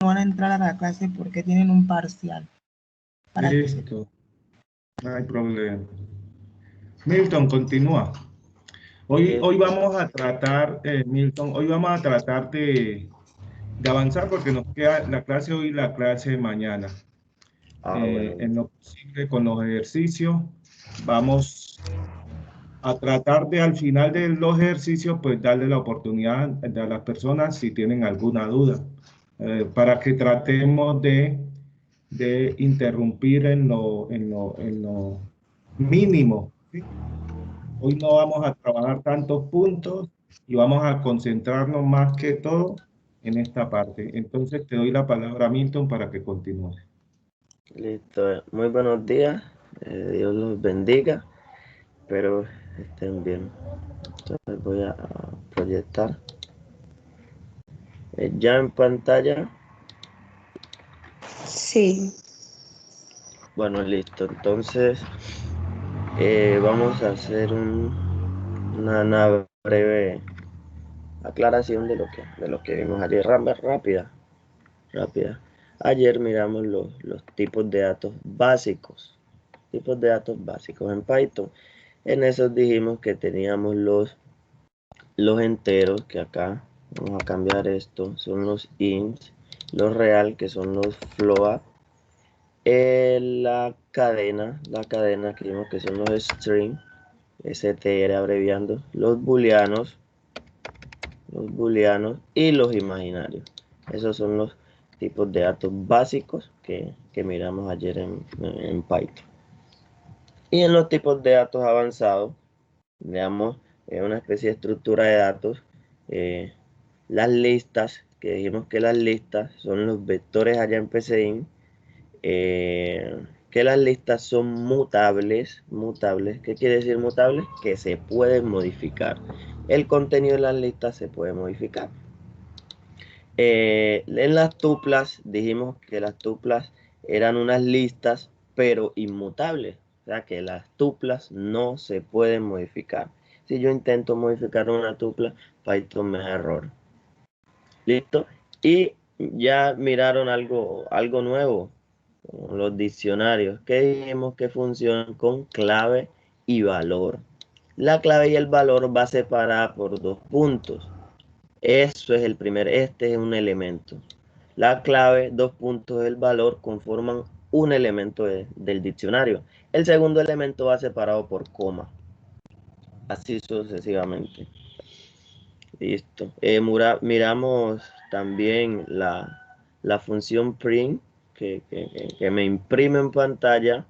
van a entrar a la clase porque tienen un parcial. Listo, no hay problema. Milton, continúa. Hoy vamos a tratar, Milton, hoy vamos a tratar de avanzar porque nos queda la clase hoy y la clase mañana. Bueno. En lo posible con los ejercicios, vamos a tratar de al final de los ejercicios, pues darle la oportunidad a las personas si tienen alguna duda, para que tratemos de interrumpir en lo mínimo, ¿sí? Hoy no vamos a trabajar tantos puntos y vamos a concentrarnos más que todo en esta parte. Entonces te doy la palabra a Milton para que continúes. Listo, muy buenos días, Dios los bendiga, espero estén bien. Entonces voy a proyectar ya en pantalla. Sí. Bueno, listo, entonces vamos a hacer una breve aclaración de lo que vimos ayer, rápida. Ayer miramos los tipos de datos básicos. En Python. En esos dijimos que teníamos los enteros, que acá vamos a cambiar esto, son los ints, los real, que son los float, la cadena que vimos que son los string, str abreviando, los booleanos y los imaginarios. Esos son los tipos de datos básicos que miramos ayer en Python. Y en los tipos de datos avanzados, veamos una especie de estructura de datos, las listas, que dijimos que las listas son los vectores allá en PCIN, que las listas son mutables. ¿Qué quiere decir mutables? Que se pueden modificar. El contenido de las listas se puede modificar. En las tuplas dijimos que las tuplas eran unas listas pero inmutables, o sea que las tuplas no se pueden modificar. Si yo intento modificar una tupla, Python me da error. Listo. Y ya miraron algo nuevo, los diccionarios, que dijimos que funcionan con clave y valor. La clave y el valor va separada por 2 puntos. Eso es este es un elemento. La clave, 2 puntos del valor conforman un elemento del diccionario. El segundo elemento va separado por coma. Así sucesivamente. Listo. Miramos también la función print que me imprime en pantalla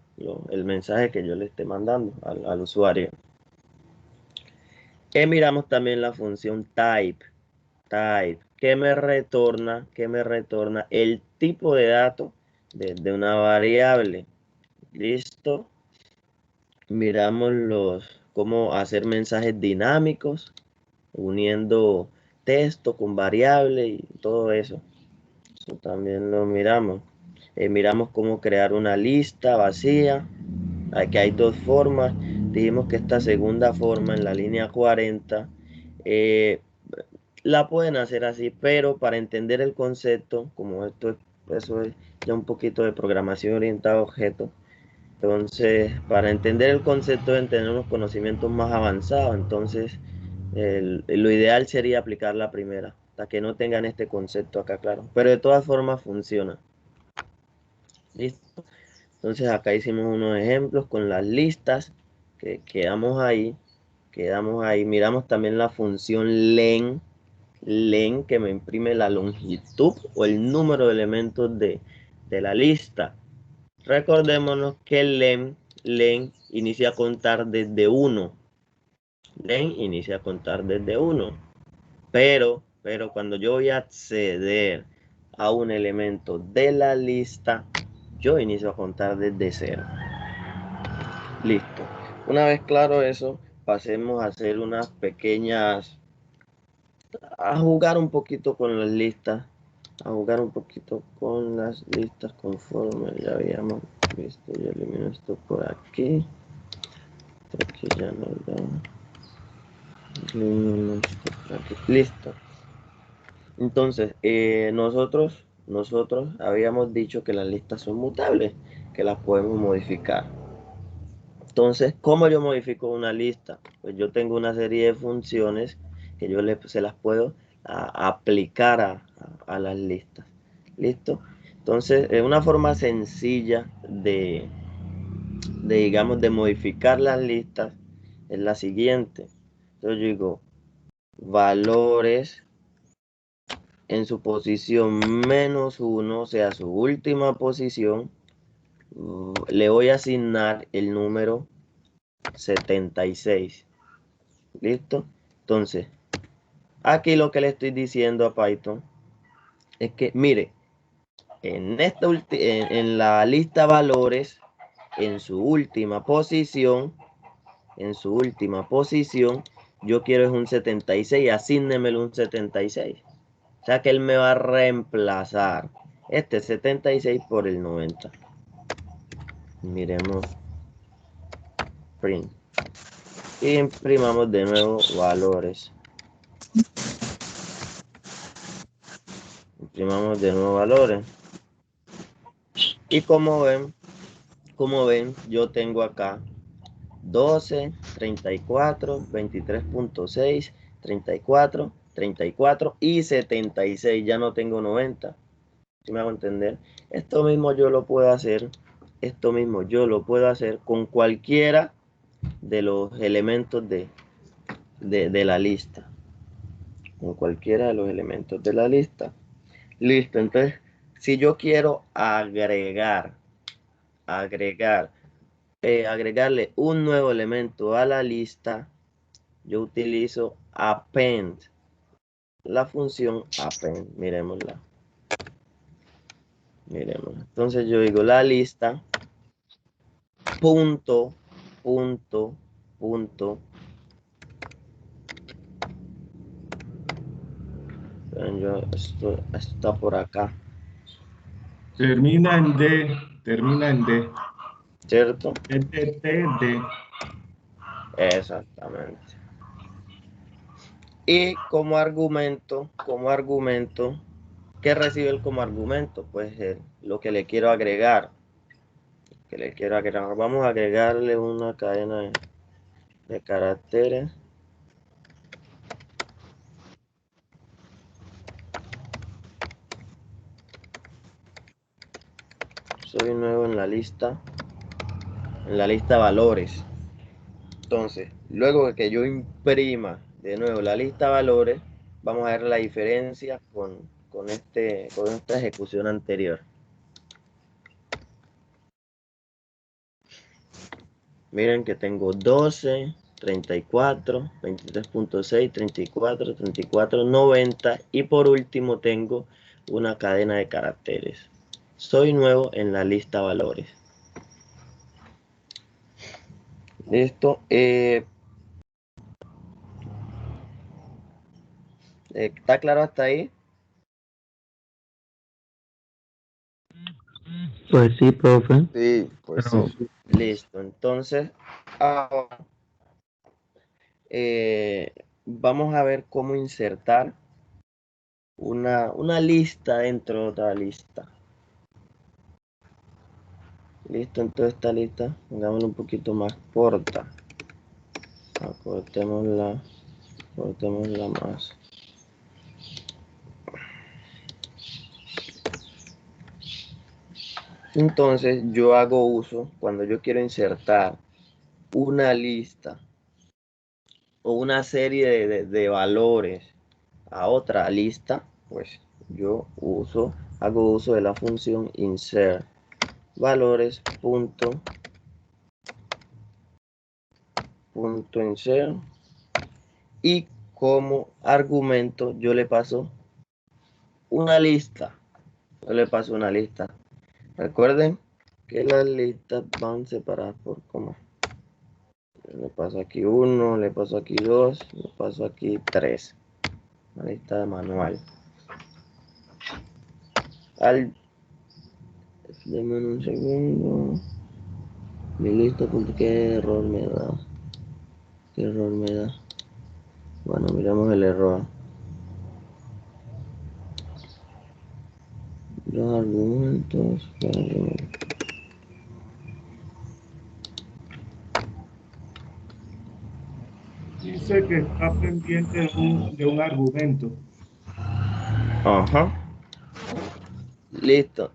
el mensaje que yo le esté mandando al usuario. Miramos también la función type, que me retorna el tipo de dato de una variable. Listo. Miramos cómo hacer mensajes dinámicos, uniendo texto con variable y todo eso. Eso también lo miramos. Miramos cómo crear una lista vacía. Aquí hay 2 formas. Dijimos que esta segunda forma en la línea 40 la pueden hacer así, pero para entender el concepto, como eso es ya un poquito de programación orientada a objetos, entonces para entender el concepto deben tener unos conocimientos más avanzados. Entonces lo ideal sería aplicar la primera, hasta que no tengan este concepto acá claro, pero de todas formas funciona. Listo. Entonces acá hicimos unos ejemplos con las listas que quedamos ahí. Miramos también la función len, que me imprime la longitud o el número de elementos de la lista. Recordémonos que len inicia a contar desde 1. Pero cuando yo voy a acceder a un elemento de la lista, yo inicio a contar desde 0. Listo. Una vez claro eso, pasemos a hacer unas pequeñas, a jugar un poquito con las listas, conforme ya habíamos visto. Yo elimino esto por aquí. Aquí ya no da. Elimino esto por aquí. Listo. Entonces, nosotros nosotros habíamos dicho que las listas son mutables, que las podemos modificar. Entonces, ¿cómo yo modifico una lista? Pues yo tengo una serie de funciones que yo se las puedo aplicar a las listas. ¿Listo? Entonces, una forma sencilla digamos, de modificar las listas es la siguiente. Entonces yo digo, valores en su posición -1, o sea, su última posición, le voy a asignar el número 76. ¿Listo? Entonces, aquí lo que le estoy diciendo a Python es que, mire, en la lista valores, en su última posición, yo quiero es un 76, asígnemelo un 76. O sea que él me va a reemplazar este 76 por el 90. Miremos print. Y imprimamos de nuevo valores. Imprimamos de nuevo valores. Y como ven, yo tengo acá 12, 34, 23.6, 34, 34 y 76. Ya no tengo 90. ¿Sí me hago entender? Esto mismo yo lo puedo hacer con cualquiera de los elementos de la lista. Con cualquiera de los elementos de la lista. Listo, entonces, si yo quiero agregarle un nuevo elemento a la lista, yo utilizo append, la función append. Miremosla. Entonces yo digo la lista punto. Esto está por acá. Termina en D. ¿Cierto? D. Exactamente. Y como argumento, ¿qué recibe como argumento? Pues lo que le quiero agregar. Vamos a agregarle una cadena de caracteres. Soy nuevo en la lista valores. Entonces, luego de que yo imprima de nuevo la lista valores, vamos a ver la diferencia con esta ejecución anterior. Miren que tengo 12, 34, 23.6, 34, 34, 90 y por último tengo una cadena de caracteres. Soy nuevo en la lista valores. Listo. ¿Está claro hasta ahí? Pues sí, profe. Sí, pues sí. Listo. Entonces, ahora vamos a ver cómo insertar una lista dentro de otra lista. Listo, entonces esta lista, pongámosla un poquito más corta. Cortémosla más. Entonces yo hago uso, cuando yo quiero insertar una lista o una serie de valores a otra lista, pues yo hago uso de la función insert valores punto insert y como argumento yo le paso una lista. Recuerden que las listas van separadas por coma. Le paso aquí 1, le paso aquí 2, le paso aquí 3. Una lista manual. Deme un segundo. Mi lista, ¿qué error me da? Bueno, miramos el error. Los argumentos. Dice que está pendiente de un argumento. Ajá. Listo.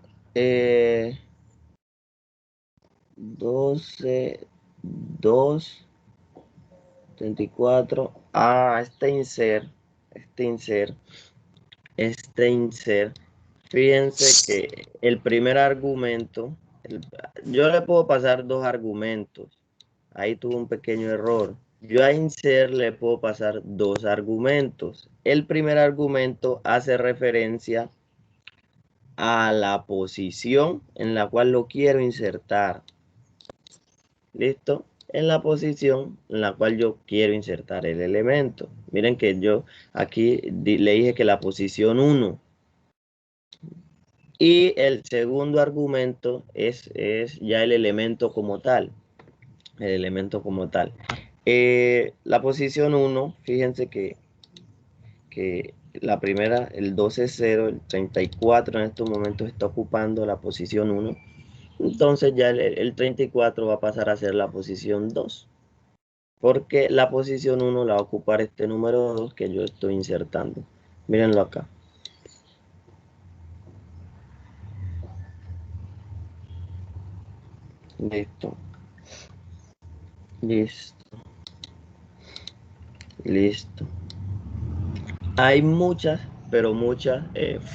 12, 2, 34. Este insert. Fíjense que el primer argumento, yo le puedo pasar dos argumentos. Ahí tuve un pequeño error. Yo a insert le puedo pasar dos argumentos. El primer argumento hace referencia a la posición en la cual lo quiero insertar. ¿Listo? En la posición en la cual yo quiero insertar el elemento. Miren que yo aquí le dije que la posición 1. Y el segundo argumento es ya el elemento como tal. El elemento como tal. La posición 1, fíjense que la primera, el 12-0, el 34 en estos momentos está ocupando la posición 1. Entonces ya el 34 va a pasar a ser la posición 2. Porque la posición 1 la va a ocupar este número 2 que yo estoy insertando. Mírenlo acá. Listo. Hay muchas, pero muchas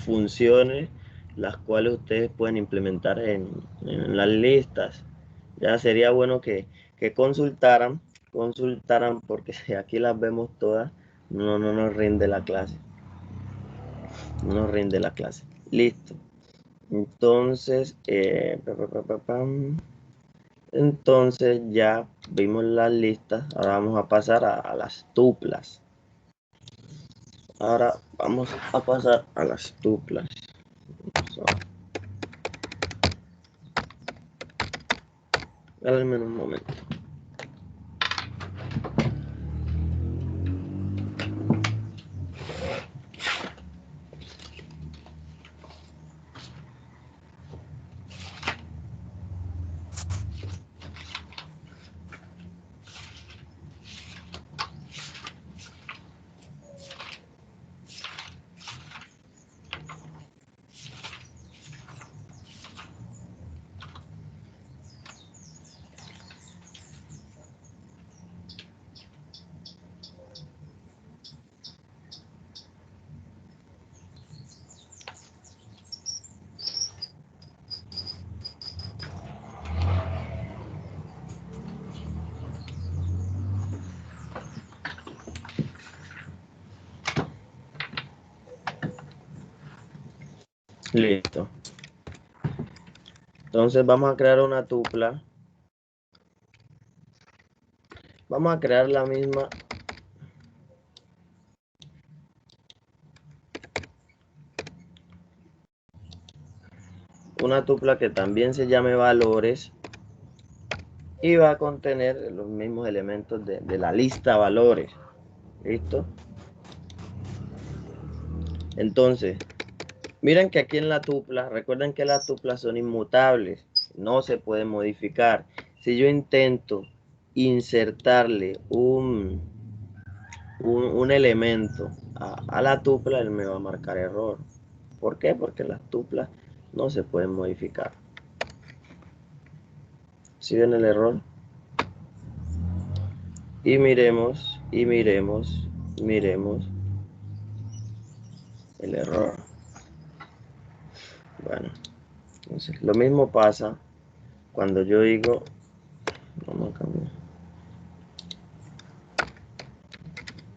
funciones las cuales ustedes pueden implementar en las listas. Ya sería bueno que consultaran porque si aquí las vemos todas, no nos rinde la clase. No nos rinde la clase. Listo. Entonces, entonces ya vimos las listas. Ahora vamos a pasar a las tuplas. Ahora vamos a pasar a las tuplas. Dale un momento. Listo. Entonces vamos a crear una tupla. Vamos a crear la misma. Una tupla que también se llame valores. Y va a contener los mismos elementos de la lista valores. ¿Listo? Entonces, miren que aquí en la tupla, recuerden que las tuplas son inmutables. No se pueden modificar. Si yo intento insertarle un elemento a la tupla, él me va a marcar error. ¿Por qué? Porque las tuplas no se pueden modificar. ¿Sí ven el error? Y miremos el error. Bueno, entonces lo mismo pasa cuando yo digo, vamos a cambiar.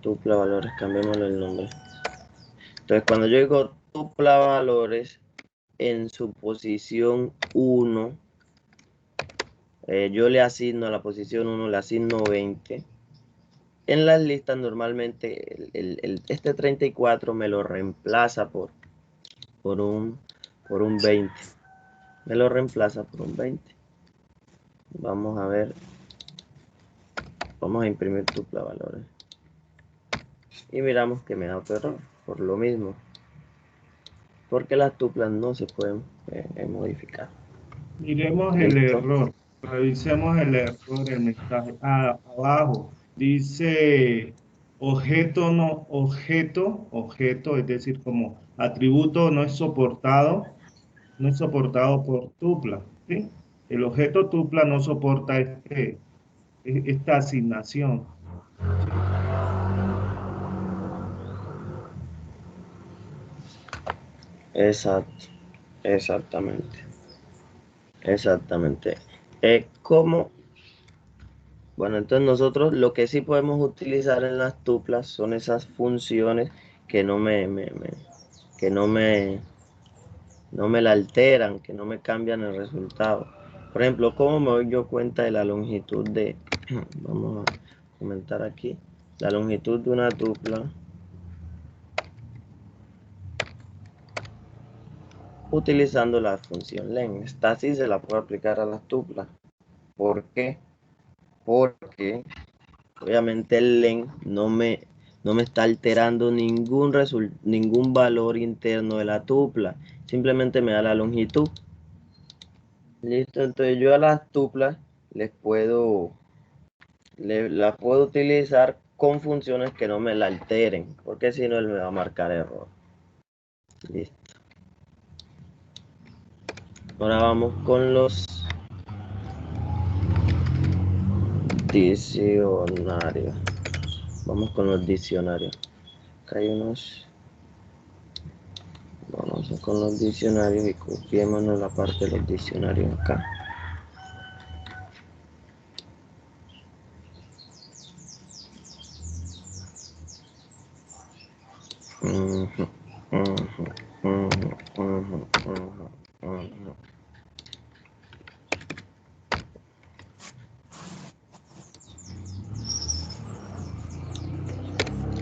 Tupla valores, cambiémosle el nombre. Entonces cuando yo digo tupla valores en su posición 1, yo le asigno a la posición 1, le asigno 20. En las listas normalmente este 34 me lo reemplaza por un 20. Me lo reemplaza por un 20. Vamos a ver. Vamos a imprimir tupla valores. Y miramos que me da otro error. Por lo mismo. porque las tuplas no se pueden modificar. Miremos el ¿Listo? error. Revisemos el error del mensaje. Abajo dice objeto, es decir, como atributo no es soportado por tupla, ¿sí? El objeto tupla no soporta esta asignación, ¿sí? Exacto, exactamente. Bueno, entonces nosotros lo que sí podemos utilizar en las tuplas son esas funciones que no me la alteran, que no me cambian el resultado. Por ejemplo, ¿cómo me doy yo cuenta de la longitud de, vamos a comentar aquí, la longitud de una tupla? Utilizando la función len. Esta sí se la puedo aplicar a las tuplas. ¿Por qué? Porque obviamente el len no me está alterando ningún valor interno de la tupla. Simplemente me da la longitud. Listo, entonces yo a las tuplas las puedo utilizar con funciones que no me la alteren, porque si no él me va a marcar error. Listo. Ahora vamos con los diccionarios. Vamos con los diccionarios. Acá hay unos. Vamos con los diccionarios y copiémonos la parte de los diccionarios acá.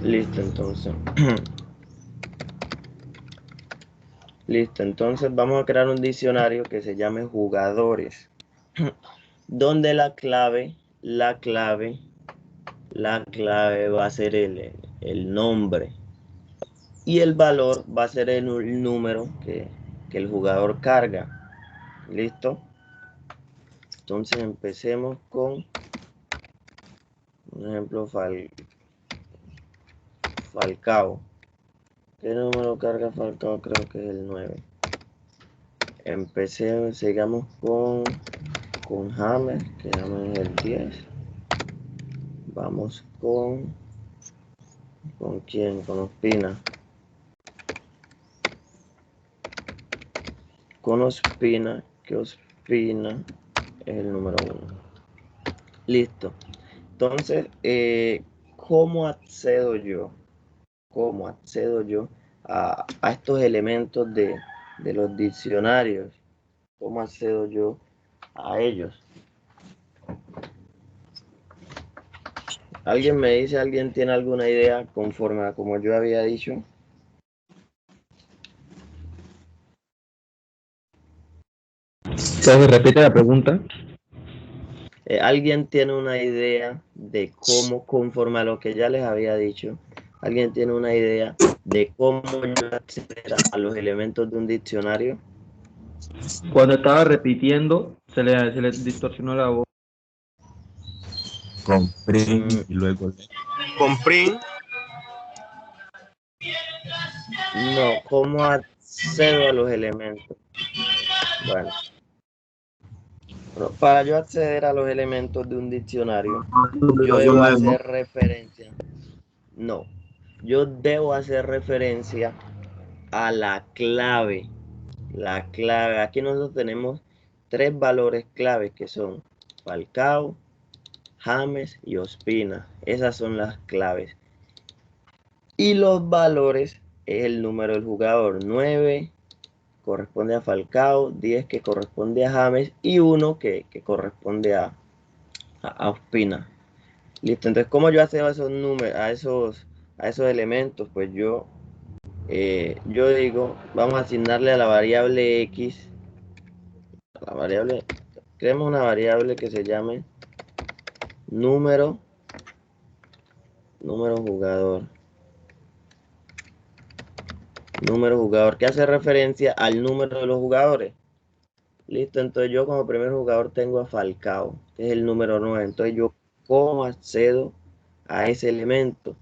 Listo, entonces. Listo, entonces vamos a crear un diccionario que se llame jugadores, donde la clave va a ser el nombre y el valor va a ser el número que el jugador carga. ¿Listo? Entonces empecemos con un ejemplo Falcao. ¿Qué número carga Falcao? Creo que es el 9. Sigamos con James, que James es el 10. Vamos ¿con quién? Con Ospina. Con Ospina, que Ospina es el número 1. Listo. Entonces, ¿cómo accedo yo? A estos elementos de los diccionarios? ¿Cómo accedo yo a ellos? ¿Alguien me dice, alguien tiene alguna idea conforme a como yo había dicho? ¿Se repite la pregunta? ¿Alguien tiene una idea de cómo, conforme a lo que ya les había dicho, alguien tiene una idea de cómo yo acceder a los elementos de un diccionario? Cuando estaba repitiendo, se le distorsionó la voz. Con print y luego con print. No, ¿cómo accedo a los elementos? Bueno, para yo acceder a los elementos de un diccionario, yo debo hacer referencia. No, yo debo hacer referencia a la clave. La clave, aquí nosotros tenemos 3 valores claves que son Falcao, James y Ospina. Esas son las claves. Y los valores es el número del jugador. 9 corresponde a Falcao, 10 que corresponde a James y 1 que corresponde a Ospina. Listo, entonces ¿cómo yo accedo a esos números, a esos elementos? Pues yo digo, vamos a asignarle a la variable X, creemos una variable que se llame número jugador. Número jugador, que hace referencia al número de los jugadores. Listo, entonces yo como primer jugador tengo a Falcao, que es el número 9. Entonces yo, ¿cómo accedo a ese elemento?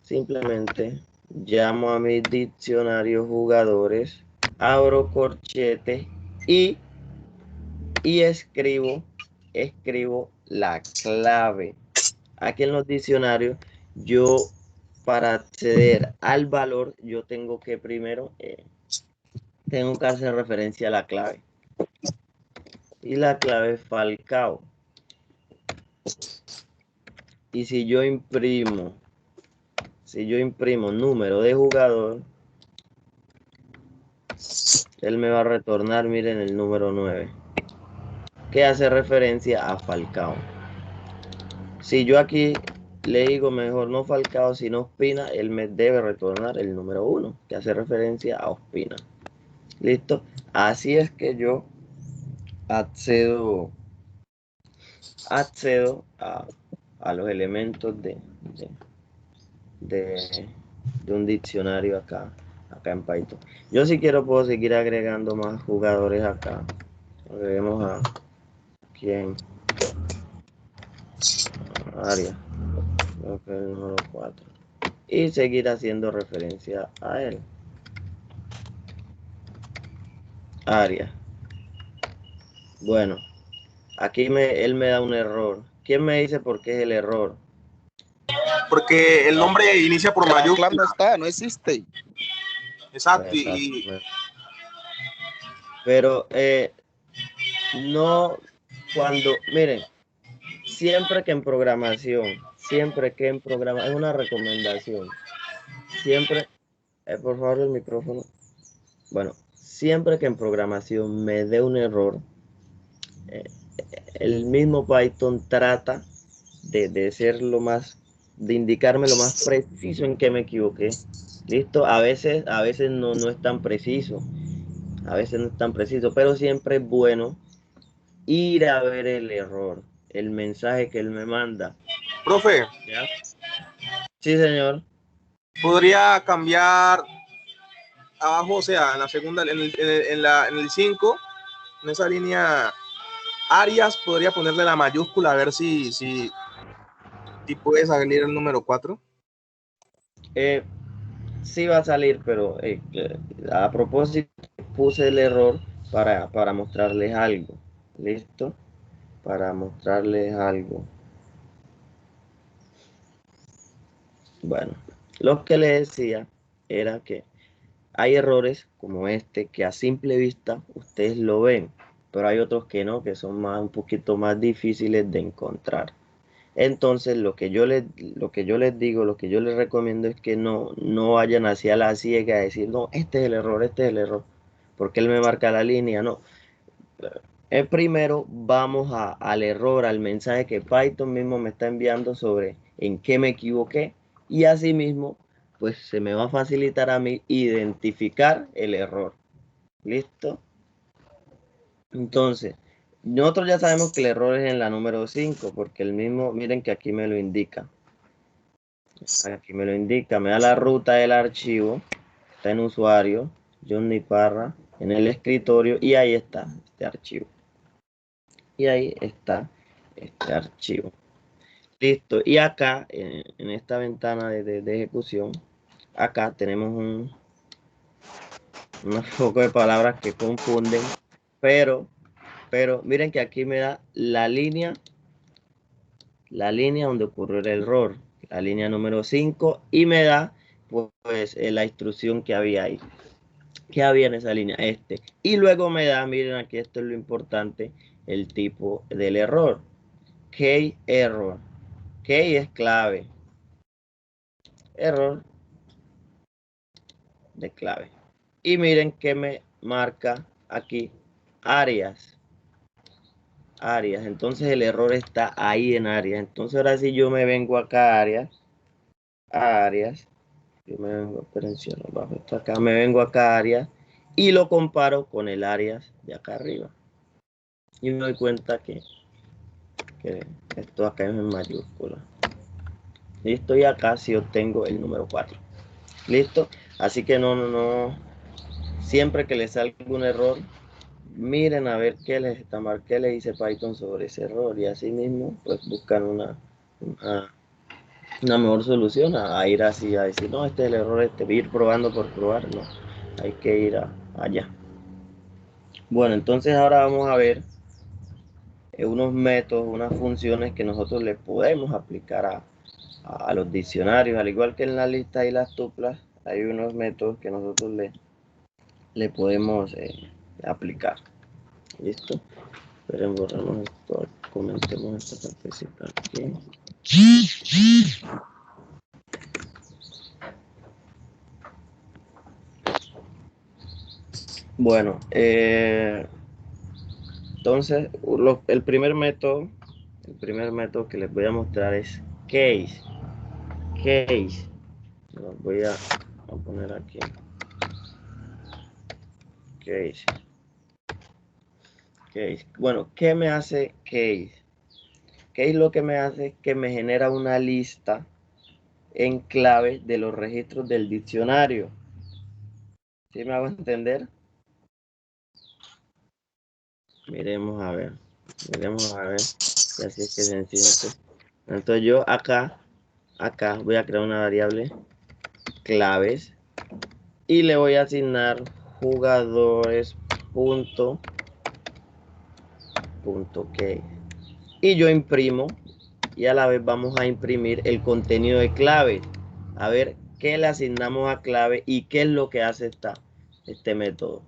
Simplemente llamo a mis diccionarios jugadores, abro corchete y escribo la clave. Aquí en los diccionarios, yo para acceder al valor, yo tengo que primero, tengo que hacer referencia a la clave. Y la clave es Falcao. Y si yo imprimo número de jugador, él me va a retornar, miren, el número 9, que hace referencia a Falcao. Si yo aquí le digo mejor no Falcao, sino Ospina, él me debe retornar el número 1, que hace referencia a Ospina. ¿Listo? Así es que yo accedo a los elementos de un diccionario acá en Python. Yo si quiero puedo seguir agregando más jugadores acá. Agreguemos a quién, Arias, creo que es el número 4, y seguir haciendo referencia a él. Arias. Bueno, aquí él me da un error. ¿Quién me dice por qué es el error? Porque el nombre inicia por mayúscula. No está, no existe. Exacto. Pero no, miren, siempre que en programación, es una recomendación, siempre, por favor el micrófono, bueno, siempre que en programación me dé un error, el mismo Python trata de indicarme lo más preciso en que me equivoqué. Listo, a veces no es tan preciso, pero siempre es bueno ir a ver el error, el mensaje que él me manda. Profe. ¿Ya? Sí, señor. Podría cambiar abajo, o sea, en la segunda, en el 5, en esa línea Arias, podría ponerle la mayúscula a ver si puede salir el número 4. Sí va a salir, pero a propósito puse el error para mostrarles algo. ¿Listo? Para mostrarles algo. Bueno, lo que les decía era que hay errores como este que a simple vista ustedes lo ven, pero hay otros que no, que son un poquito más difíciles de encontrar. Entonces, lo que yo les digo, lo que yo les recomiendo es que no vayan hacia la ciega a decir, no, este es el error, porque él me marca la línea, no. Primero vamos al error, al mensaje que Python mismo me está enviando sobre en qué me equivoqué, y asimismo, pues se me va a facilitar a mí identificar el error. ¿Listo? Entonces, nosotros ya sabemos que el error es en la número 5, porque el mismo, miren que aquí me lo indica. Aquí me lo indica, me da la ruta del archivo, está en usuario, Johnny Parra, en el escritorio, y ahí está este archivo. Y ahí está este archivo. Listo, y acá, en esta ventana de ejecución, acá tenemos un poco de palabras que confunden, pero miren que aquí me da la línea donde ocurrió el error, la línea número 5, y me da pues la instrucción que había ahí, que había en esa línea, y luego me da, miren aquí, esto es lo importante, el tipo del error, key error, key es clave, error de clave, y miren que me marca aquí Arias. Entonces el error está ahí en Arias. Entonces ahora sí yo me vengo acá a Arias, yo me vengo, espérense, bajo esto acá, me vengo acá a Arias y lo comparo con el Arias de acá arriba, y me doy cuenta que esto acá es en mayúscula. Listo, y acá sí obtengo el número 4. Listo, Así que no, siempre que les salga un error, miren a ver qué les dice Python sobre ese error, y así mismo pues buscan una mejor solución a ir así, a decir, no, este es el error, ir probando por probar, no, hay que ir allá. Bueno, entonces ahora vamos a ver unos métodos, unas funciones que nosotros le podemos aplicar a los diccionarios, al igual que en la lista y las tuplas, hay unos métodos que nosotros le podemos aplicar. ¿Listo? Esperen, borramos esto, comentemos esta partecita aquí. Bueno, entonces el primer método que les voy a mostrar es case. Lo voy a poner aquí. Case. Bueno, ¿qué me hace case? Case lo que me hace es que me genera una lista en clave de los registros del diccionario. ¿Sí me hago entender? Miremos a ver y así es que se siente. Entonces yo acá voy a crear una variable claves y le voy a asignar jugadores.case, y yo imprimo, y a la vez vamos a imprimir el contenido de clave, a ver qué le asignamos a clave y qué es lo que hace este método.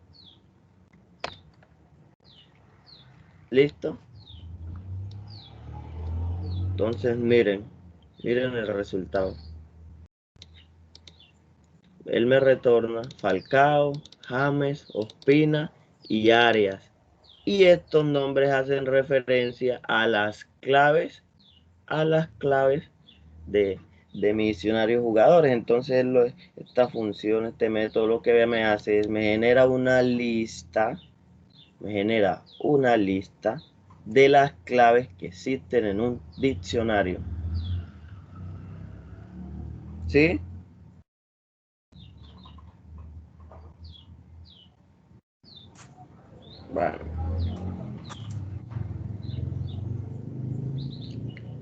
¿Listo? Entonces miren el resultado. Él me retorna Falcao, James, Ospina y Arias. Y estos nombres hacen referencia a las claves de mi diccionario jugadores. Entonces esta función, este método, lo que me hace es me genera una lista de las claves que existen en un diccionario. ¿Sí?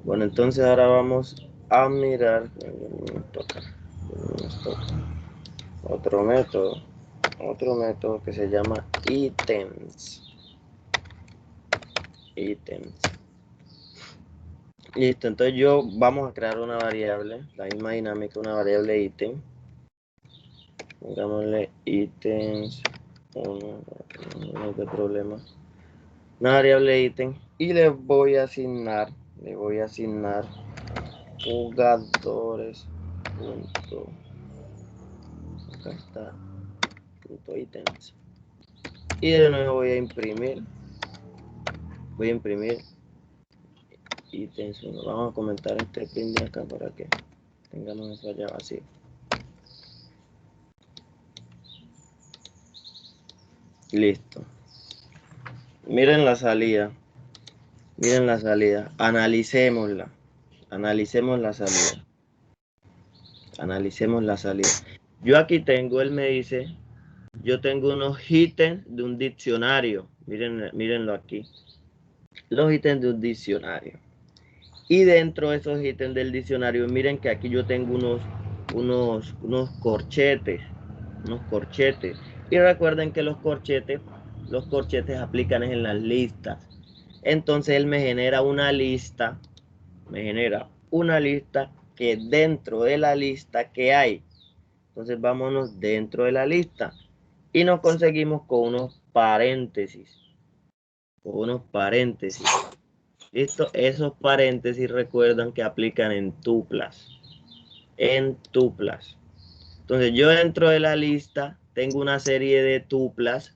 Bueno, entonces ahora vamos a mirar otro método que se llama ítems. Listo, entonces vamos a crear una variable, la misma dinámica, una variable ítem. Pongámosle ítems 1, no hay problema. Una variable ítem, y le voy a asignar jugadores. Acá está, ítems. Y de nuevo voy a imprimir ítems 1. Vamos a comentar este pin de acá para que tengamos eso allá vacío. Listo. Miren la salida. Analicemos la salida. Yo aquí tengo, él me dice, yo tengo unos ítems de un diccionario. Mírenlo aquí. Los ítems de un diccionario. Y dentro de esos ítems del diccionario, miren que aquí yo tengo unos corchetes. Y recuerden que los corchetes aplican en las listas. Entonces él me genera una lista que dentro de la lista que hay. Entonces vámonos dentro de la lista y nos conseguimos con unos paréntesis. ¿Listo? Esos paréntesis recuerdan que aplican en tuplas. Entonces yo dentro de la lista tengo una serie de tuplas.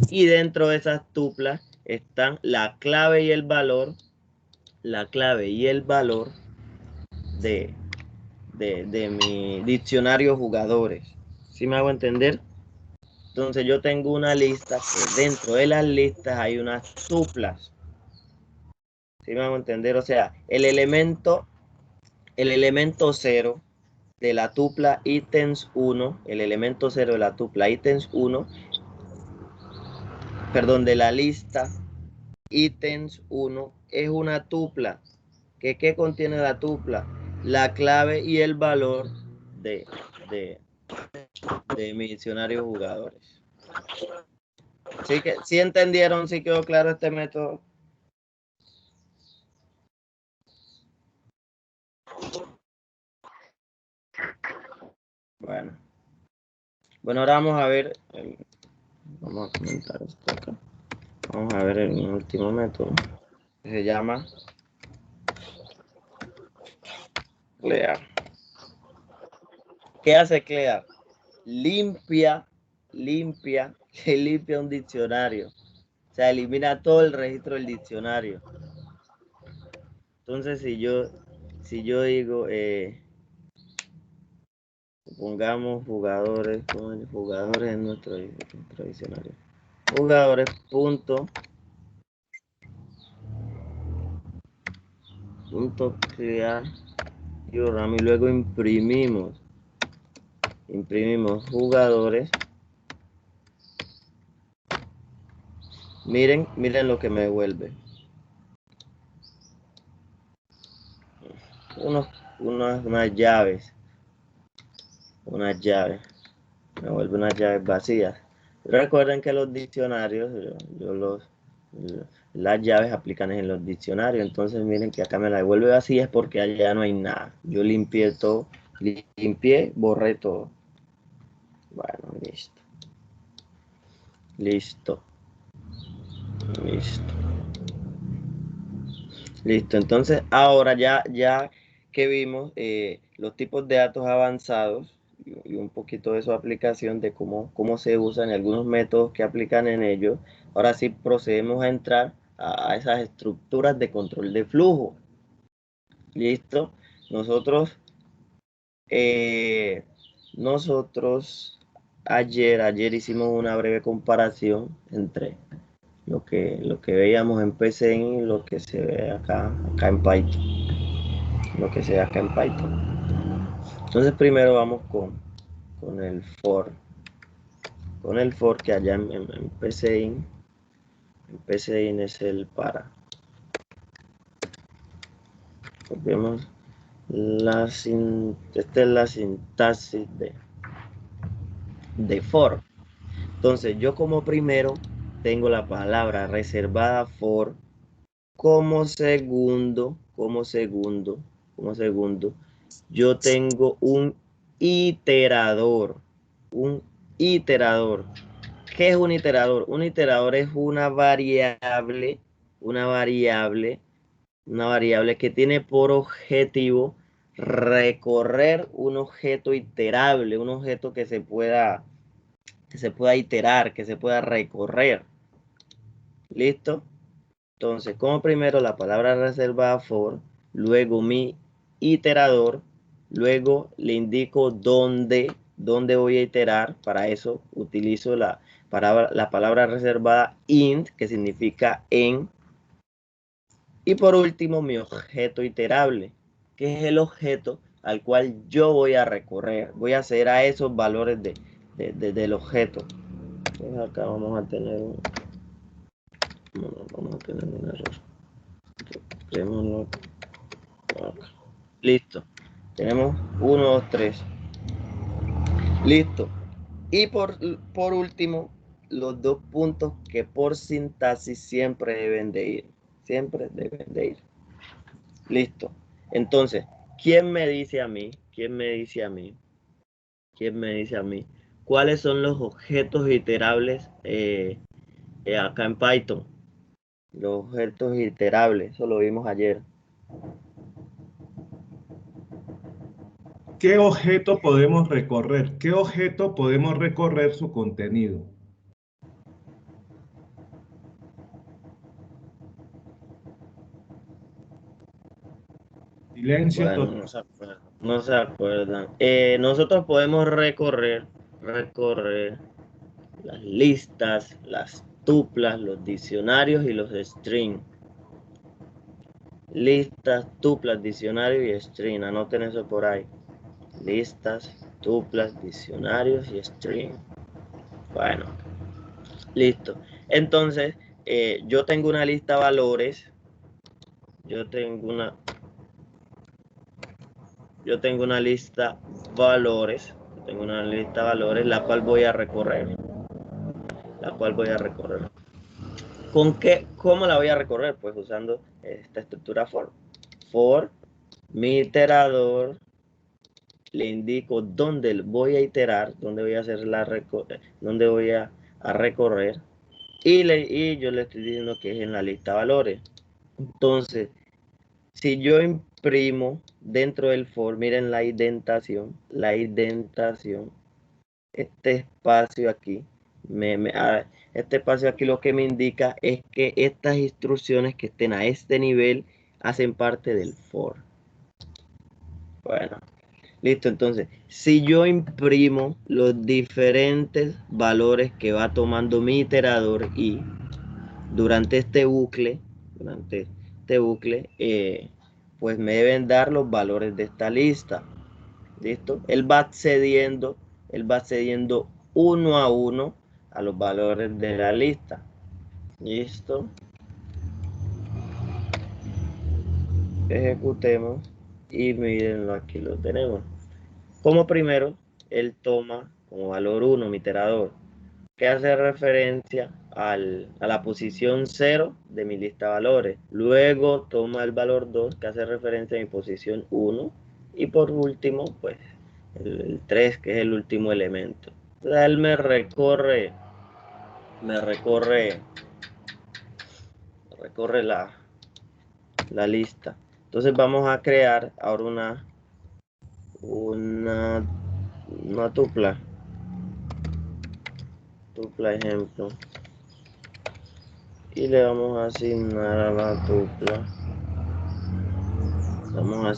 Y dentro de esas tuplas están la clave y el valor de mi diccionario jugadores. ¿Sí me hago entender? Entonces yo tengo una lista que dentro de las listas hay unas tuplas. ¿Sí me hago entender? O sea, el elemento 0 de la tupla ítems 1, el elemento 0 de la tupla ítems 1, perdón, de la lista ítems 1 es una tupla. ¿Qué contiene la tupla? La clave y el valor de mi diccionario de jugadores. ¿Sí entendieron? ¿Sí quedó claro este método? Bueno, ahora vamos a ver, vamos a comentar esto acá. Vamos a ver el último método, que se llama Clear. ¿Qué hace Clear? Limpia un diccionario. O sea, elimina todo el registro del diccionario. Entonces, si yo digo, pongamos jugadores en nuestro diccionario. Jugadores punto crear y luego imprimimos jugadores. Miren lo que me devuelve. Unas llaves. Me vuelve unas llaves vacías. Recuerden que los diccionarios, las llaves aplican en los diccionarios. Entonces miren que acá me la devuelve vacía es porque allá no hay nada. Yo limpié todo. Borré todo. Bueno, listo. Entonces ahora ya que vimos los tipos de datos avanzados y un poquito de su aplicación, de cómo se usan algunos métodos que aplican en ellos, ahora sí procedemos a entrar a esas estructuras de control de flujo. Listo. Nosotros ayer hicimos una breve comparación entre lo que veíamos en PCIN y lo que se ve acá en Python. Entonces primero vamos con el for. Con el for que allá en PCIN. En PCIN es el para. Vemos esta es la sintaxis de for. Entonces yo como primero tengo la palabra reservada for. Como segundo, yo tengo un iterador. ¿Qué es un iterador? Un iterador es una variable que tiene por objetivo recorrer un objeto iterable, un objeto que se pueda iterar, que se pueda recorrer. ¿Listo? Entonces, como primero la palabra reservada for, luego mi iterador, luego le indico dónde voy a iterar. Para eso utilizo la palabra reservada int, que significa en. Y por último, mi objeto iterable, que es el objeto al cual yo voy a recorrer. Voy a hacer a esos valores del objeto. Entonces acá vamos a tener un error. Listo. Tenemos 1, 2, 3. Listo. Y por último, los dos puntos que por sintaxis siempre deben de ir. Listo. Entonces, ¿quién me dice a mí? ¿Cuáles son los objetos iterables acá en Python? Los objetos iterables, eso lo vimos ayer. ¿Qué objeto podemos recorrer? ¿Qué objeto podemos recorrer su contenido? Silencio. Bueno, no se acuerdan. Nosotros podemos recorrer las listas, las tuplas, los diccionarios y los string. Listas, tuplas, diccionarios y string. Anoten eso por ahí. listas, tuplas, diccionarios y string. Bueno, listo. Entonces, yo tengo una lista de valores. Yo tengo una lista valores. Tengo una lista de valores la cual voy a recorrer. ¿Con qué? ¿Cómo la voy a recorrer? Pues usando esta estructura for. For mi iterador, le indico dónde voy a iterar, dónde voy a hacer dónde voy a recorrer, y yo le estoy diciendo que es en la lista de valores. Entonces, si yo imprimo dentro del for, miren la indentación, este espacio aquí, este espacio aquí lo que me indica es que estas instrucciones que estén a este nivel hacen parte del for. Bueno, listo. Entonces, si yo imprimo los diferentes valores que va tomando mi iterador y durante este bucle, pues me deben dar los valores de esta lista. ¿Listo? Él va accediendo uno a uno a los valores de la lista. ¿Listo? Ejecutemos y mírenlo, aquí lo tenemos. Como primero, él toma como valor 1 mi iterador, que hace referencia a la posición 0 de mi lista de valores. Luego toma el valor 2, que hace referencia a mi posición 1. Y por último, pues, el 3, que es el último elemento. Entonces, él me recorre la lista. Entonces vamos a crear ahora una tupla ejemplo, y le vamos a asignar a la tupla, vamos a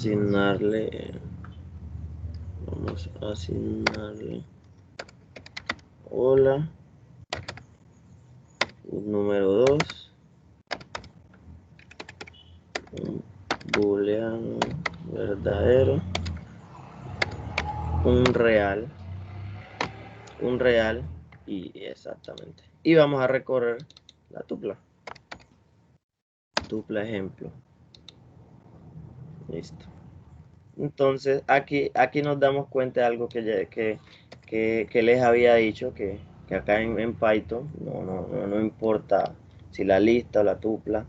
asignarle hola, un número 2, un booleano verdadero, un real, y exactamente. Y vamos a recorrer la tupla ejemplo. Listo. Entonces, aquí nos damos cuenta de algo que les había dicho, que acá en Python no importa si la lista o la tupla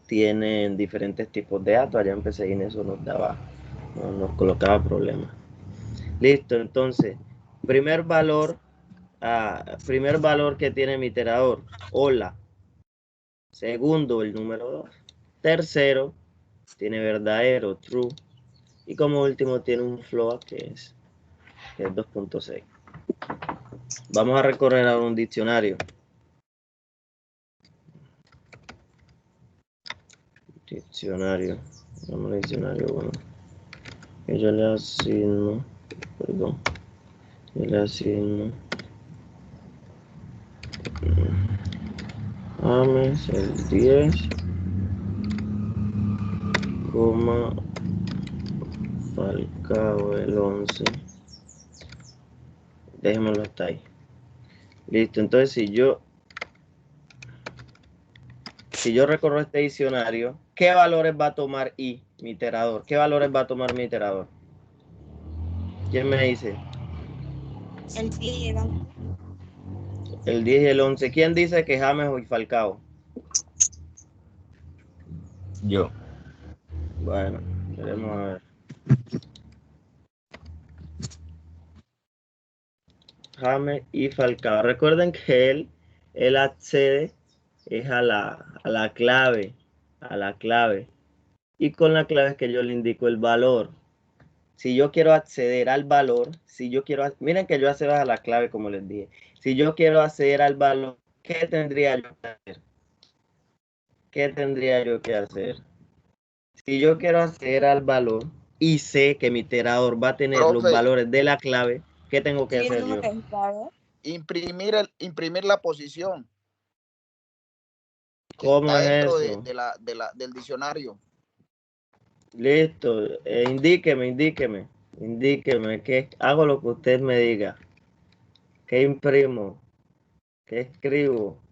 tienen diferentes tipos de datos. Allá en PCIN eso nos colocaba problemas. Listo, entonces, primer valor que tiene mi iterador, hola. Segundo, el número 2. Tercero, tiene verdadero, true. Y como último tiene un float que es 2.6. Vamos a recorrer ahora un diccionario. Vamos al diccionario, bueno. Y yo le asigno, James el 10, Falcao el 11. Dejémoslo hasta ahí. Listo, entonces si yo recorro este diccionario, ¿qué valores va a tomar mi iterador? ¿Qué valores va a tomar mi iterador? ¿Quién me dice? El 10 y el 11. El 10 y el 11. ¿Quién dice que James o Falcao? Yo. Bueno, veremos a ver. James y Falcao. Recuerden que él accede es a la clave. Y con la clave es que yo le indico el valor. Si yo quiero acceder al valor, miren que yo accedo a la clave como les dije. Si yo quiero acceder al valor, ¿qué tendría yo que hacer? Si yo quiero acceder al valor y sé que mi iterador va a tener los Profe, valores de la clave, ¿qué tengo que hacer yo? imprimir la posición que ¿Cómo está es dentro eso? del diccionario. Listo, indíqueme. Indíqueme, ¿qué hago? Lo que usted me diga. ¿Qué imprimo? ¿Qué escribo?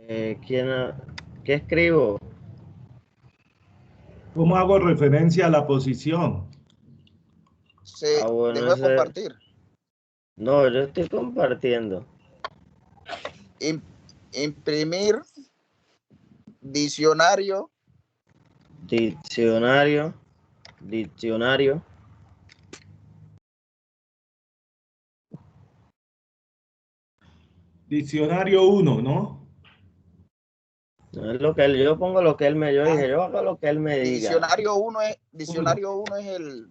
¿Qué escribo? ¿Cómo hago referencia a la posición? Bueno, Dejó de compartir. No, yo estoy compartiendo. Imprimir diccionario. Diccionario. Diccionario 1, ¿no? No es lo que yo pongo lo que él me, yo dije, yo hago lo que él me diga. Diccionario 1 es el.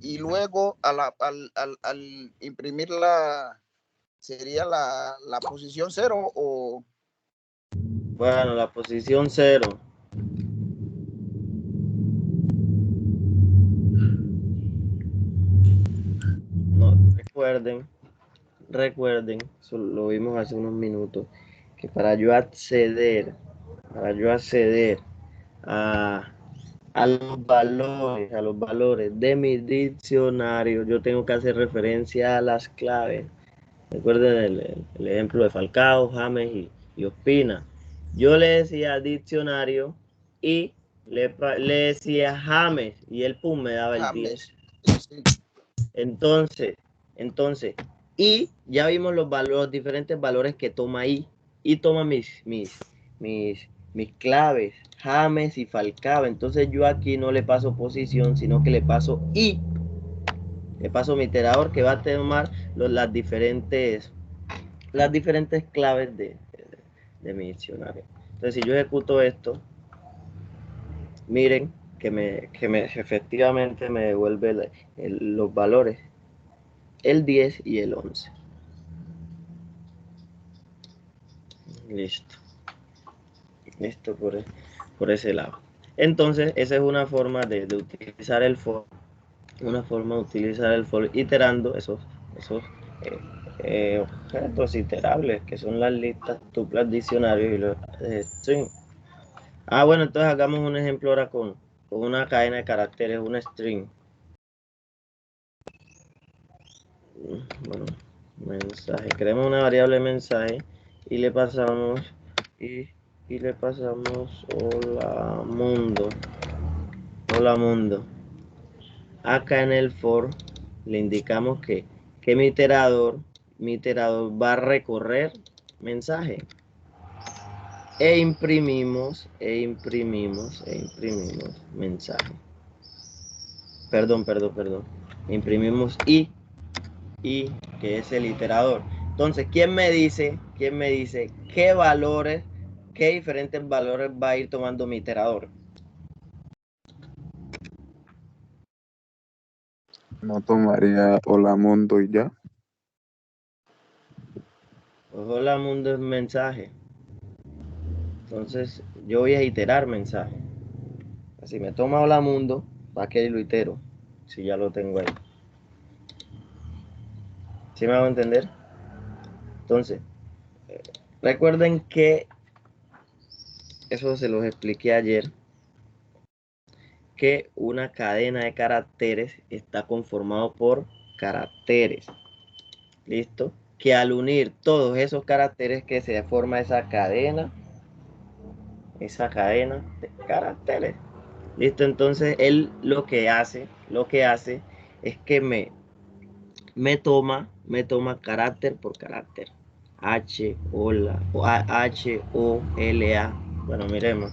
Y luego al imprimir sería la posición 0 o. Bueno, la posición 0. No, recuerden, eso lo vimos hace unos minutos, que para yo acceder a los valores de mi diccionario, yo tengo que hacer referencia a las claves. Recuerden el ejemplo de Falcao, James y Ospina. Yo le decía diccionario y le decía James y él pum me daba el 10. Sí. Entonces, y ya vimos los diferentes valores que toma I. Y toma mis claves, James y Falcao. Entonces yo aquí no le paso posición, sino que le paso I. Le paso mi iterador que va a tomar las diferentes claves de mi diccionario. Entonces, si yo ejecuto esto, miren que efectivamente me devuelve los valores, el 10 y el 11. Listo por ese lado. Entonces, esa es una forma de utilizar el for, iterando esos objetos iterables, que son las listas, tuplas, diccionarios y los strings. Bueno, entonces hagamos un ejemplo ahora con una cadena de caracteres, un string. Bueno, mensaje. Creemos una variable mensaje y le pasamos hola mundo. Hola mundo. Acá en el for le indicamos que mi iterador va a recorrer mensaje. E imprimimos mensaje. Perdón. Imprimimos I, que es el iterador. Entonces, ¿quién me dice qué diferentes valores va a ir tomando mi iterador? No tomaría hola mundo y ya. Pues hola mundo es mensaje. Entonces, yo voy a iterar mensaje. Así me toma hola mundo, ¿para qué lo itero? Si ya lo tengo ahí. ¿Sí me hago entender? Entonces, recuerden que eso se los expliqué ayer, que una cadena de caracteres está conformado por caracteres. ¿Listo? Que al unir todos esos caracteres que se forma esa cadena de caracteres. ¿Listo? Entonces él lo que hace es que me toma carácter por carácter. H, hola, H, O, L, A. Bueno, miremos.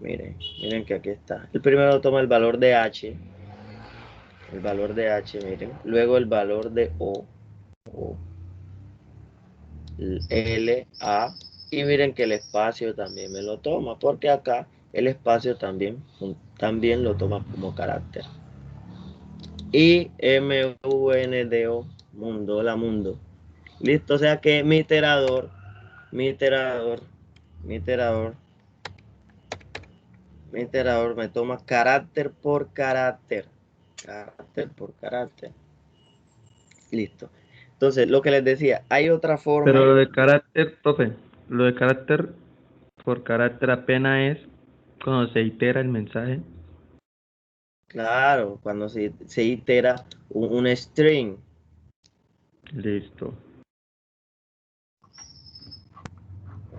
Miren que aquí está. El primero toma el valor de H. Miren. Luego el valor de O, L, A. Y miren que el espacio también me lo toma, porque acá el espacio también lo toma como carácter. Y MUNDO, mundo, hola mundo. Listo, o sea que mi iterador Mi iterador me toma carácter por carácter. Carácter por carácter. Listo. Entonces, lo que les decía, hay otra forma. Pero lo de carácter, profe, lo de carácter por carácter apenas es cuando se itera el mensaje. Claro, cuando se itera un string. Listo.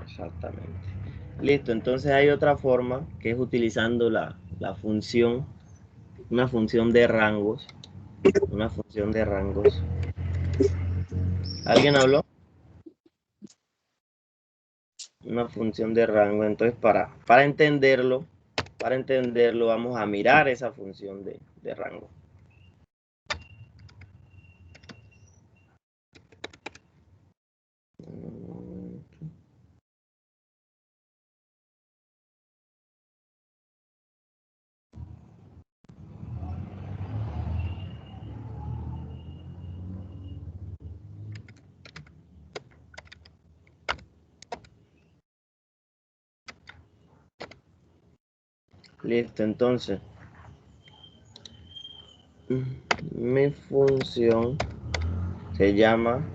Exactamente. Listo, entonces hay otra forma que es utilizando la función, una función de rangos. Una función de rangos. ¿Alguien habló? Una función de rango. Entonces, para entenderlo, vamos a mirar esa función de rango. Listo, entonces mi función se llama,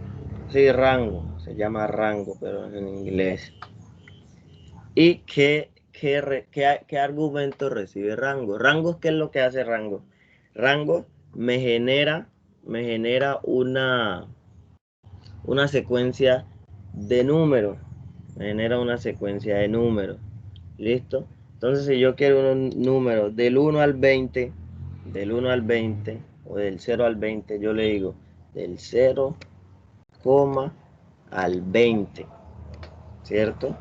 sí, rango, se llama rango, pero en inglés. ¿Y qué argumento recibe rango? Rango, ¿qué es lo que hace rango? Rango me genera una secuencia de números. Me genera una secuencia de números. ¿Listo? Entonces, si yo quiero un número del 1 al 20, o del 0 al 20, yo le digo del 0, al 20, ¿cierto?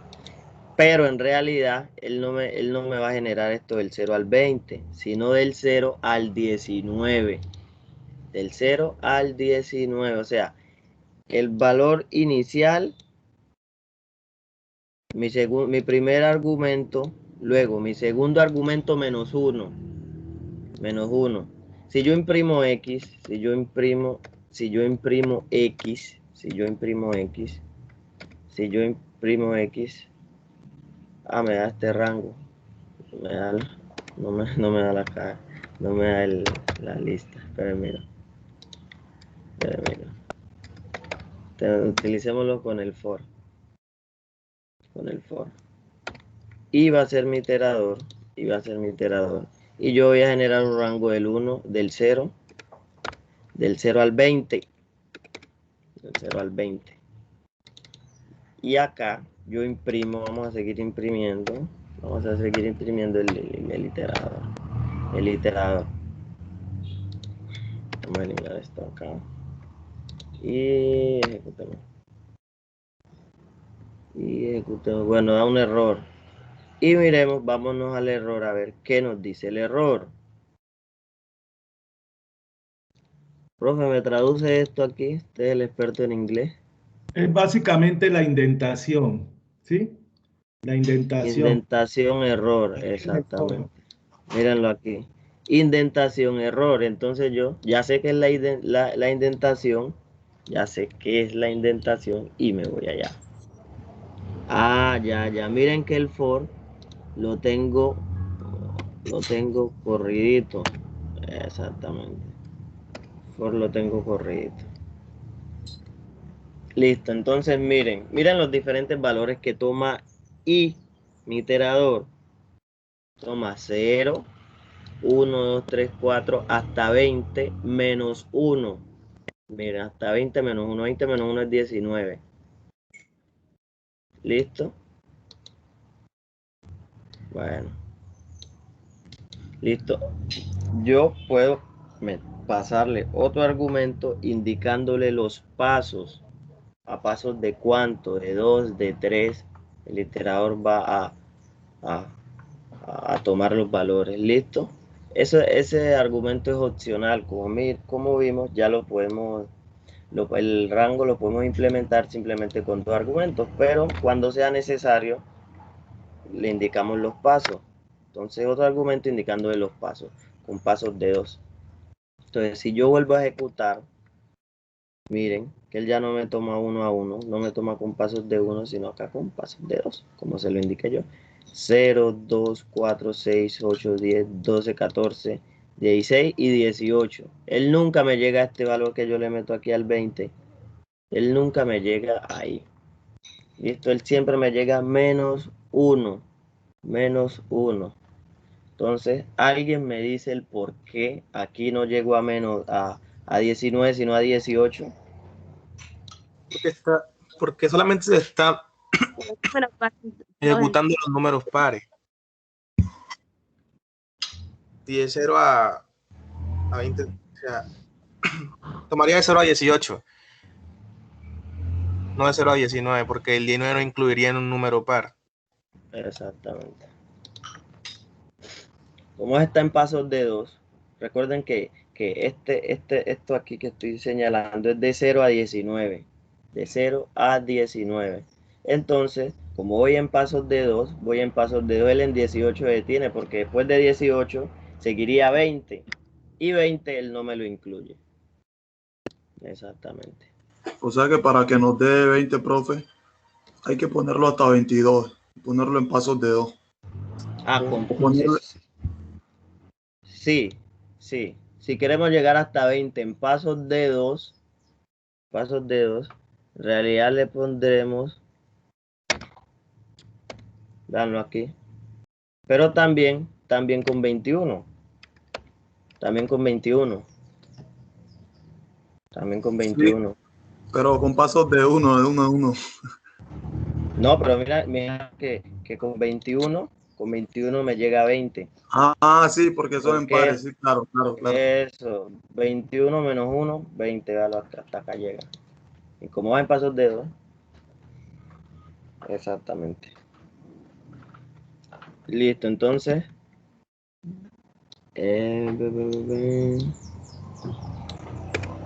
Pero en realidad, él no me va a generar esto del 0 al 20, sino del 0 al 19. Del 0 al 19, o sea, el valor inicial, mi primer argumento, luego mi segundo argumento menos 1. Si yo imprimo X, me da este rango. No me da la caja, no me da la lista. Espérenme. Utilicémoslo con el for. Y va a ser mi iterador. Y yo voy a generar un rango del 1, del 0 al 20. Del 0 al 20. Y acá yo imprimo, vamos a seguir imprimiendo el iterador. Vamos a eliminar esto acá. Y ejecutemos. Bueno, da un error. Y miremos, vámonos al error a ver qué nos dice el error. Profe, ¿me traduce esto aquí? Usted es el experto en inglés. Es básicamente la indentación, ¿sí? La indentación. Indentación, error, exactamente. Mírenlo aquí. Indentación, error. Entonces yo ya sé que es la indentación. Ya sé qué es la indentación y me voy allá. Ah, ya. Miren que el for lo tengo corridito. Exactamente. For lo tengo corridito. Listo, entonces miren los diferentes valores que toma mi iterador. Toma 0, 1, 2, 3, 4, hasta 20 menos 1. Miren, hasta 20 menos 1. 20 menos 1 es 19. ¿Listo? Bueno. Listo. Yo puedo pasarle otro argumento indicándole los pasos. ¿A pasos de cuánto? De 2, de 3. El iterador va a tomar los valores. ¿Listo? Ese argumento es opcional. Como vimos, ya lo podemos, el rango lo podemos implementar simplemente con 2 argumentos, pero cuando sea necesario, le indicamos los pasos. Entonces, otro argumento indicándole los pasos, con pasos de 2. Entonces, si yo vuelvo a ejecutar, miren que él ya no me toma 1 a 1, no me toma con pasos de 1, sino acá con pasos de 2, como se lo indiqué yo. 0, 2, 4, 6, 8, 10, 12, 14, 16 y 18. Él nunca me llega a este valor que yo le meto aquí al 20. Él nunca me llega ahí. ¿Listo? Él siempre me llega menos 1. Menos 1. Entonces, alguien me dice el por qué aquí no llegó a menos a 19, sino a 18. Porque solamente se está Pero, ejecutando los números pares. Y de 0 a 20, o sea, tomaría de 0 a 18. No de 0 a 19, porque el 19 no incluiría en un número par. Exactamente. Como está en pasos de 2, recuerden que esto aquí que estoy señalando es de 0 a 19. De 0 a 19. Entonces, como voy en pasos de 2, él en 18 detiene, porque después de 18 seguiría 20. Y 20 él no me lo incluye. Exactamente. O sea que para que nos dé 20, profe, hay que ponerlo hasta 22, ponerlo en pasos de 2. Ah, Ponerle... Sí. Si queremos llegar hasta 20 en pasos de 2, en realidad le pondremos, danlo aquí, pero también con 21. También con 21. Sí, pero con pasos de 1 en 1. No, pero mira que con 21 me llega a 20. Ah, sí, porque son en pares, sí, claro. Eso, 21 menos 1, 20, hasta acá llega. Y como va en pasos de 2, exactamente. Listo, entonces.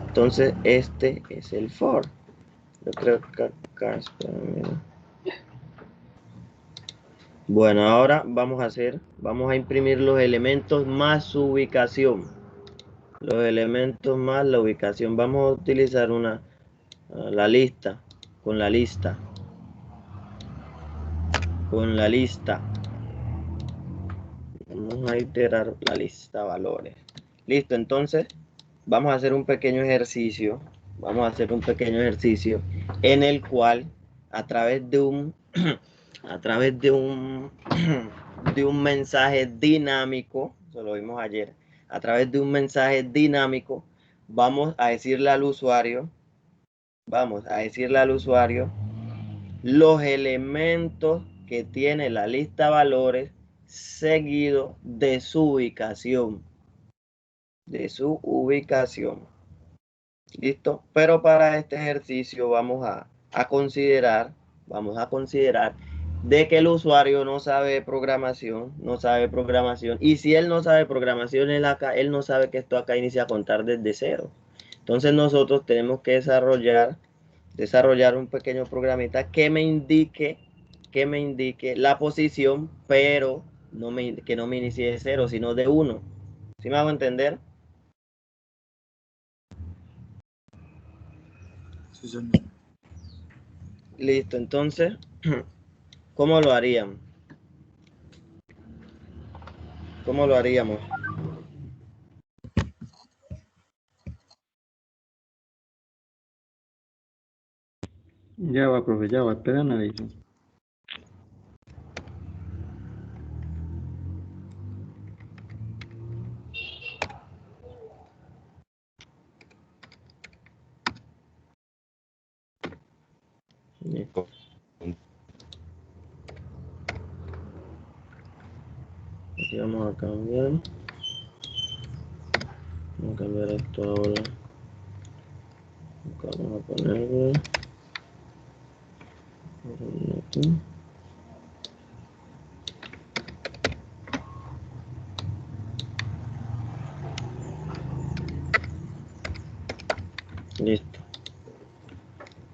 Entonces, este es el for. Yo creo que acá, bueno, ahora vamos a imprimir los elementos más su ubicación. Los elementos más la ubicación. Vamos a utilizar la lista. Con la lista. Vamos a iterar la lista valores. Listo, entonces vamos a hacer un pequeño ejercicio. En el cual a través de un de un mensaje dinámico, eso lo vimos ayer, a través de un mensaje dinámico vamos a decirle al usuario los elementos que tiene la lista valores seguido de su ubicación. ¿Listo? Pero para este ejercicio vamos a considerar de que el usuario no sabe programación, y si él no sabe programación, él no sabe que esto acá inicia a contar desde 0. Entonces nosotros tenemos que desarrollar un pequeño programita que me indique la posición, pero que no me inicie de 0, sino de 1. ¿Sí me hago entender? Sí, señor. Listo, entonces, ¿cómo lo haríamos? Ya va, profe, ya va, espera, analizo. Listo. Aquí vamos a cambiar esto ahora. Acá vamos a ponerlo aquí.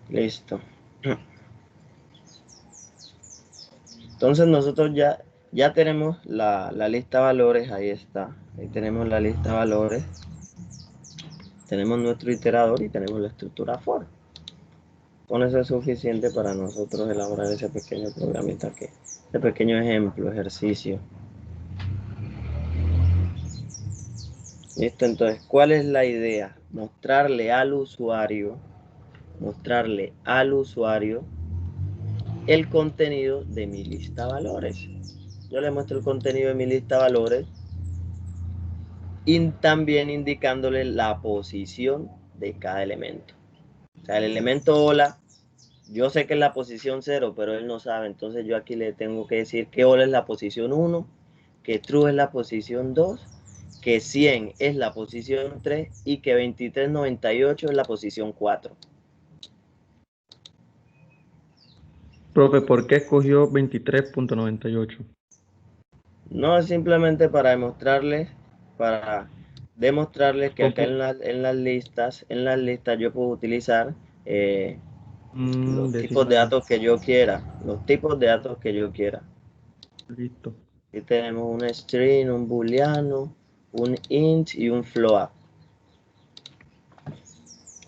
Listo. Entonces nosotros ya tenemos la lista de valores, ahí está. Ahí tenemos la lista de valores. Tenemos nuestro iterador y tenemos la estructura for. Con eso es suficiente para nosotros elaborar ese pequeño programita que Este pequeño ejemplo, ejercicio. Listo, entonces, ¿cuál es la idea? Mostrarle al usuario el contenido de mi lista de valores. Yo le muestro el contenido de mi lista de valores y también indicándole la posición de cada elemento. O sea, el elemento hola, yo sé que es la posición 0, pero él no sabe. Entonces yo aquí le tengo que decir que hola es la posición 1, que true es la posición 2, que 100 es la posición 3 y que 2398 es la posición 4. Profe, ¿por qué escogió 23.98? No, es simplemente para demostrarles que acá en las listas yo puedo utilizar los tipos de Decimales. datos que yo quiera. Listo. Aquí tenemos un string, un booleano, un int y un float.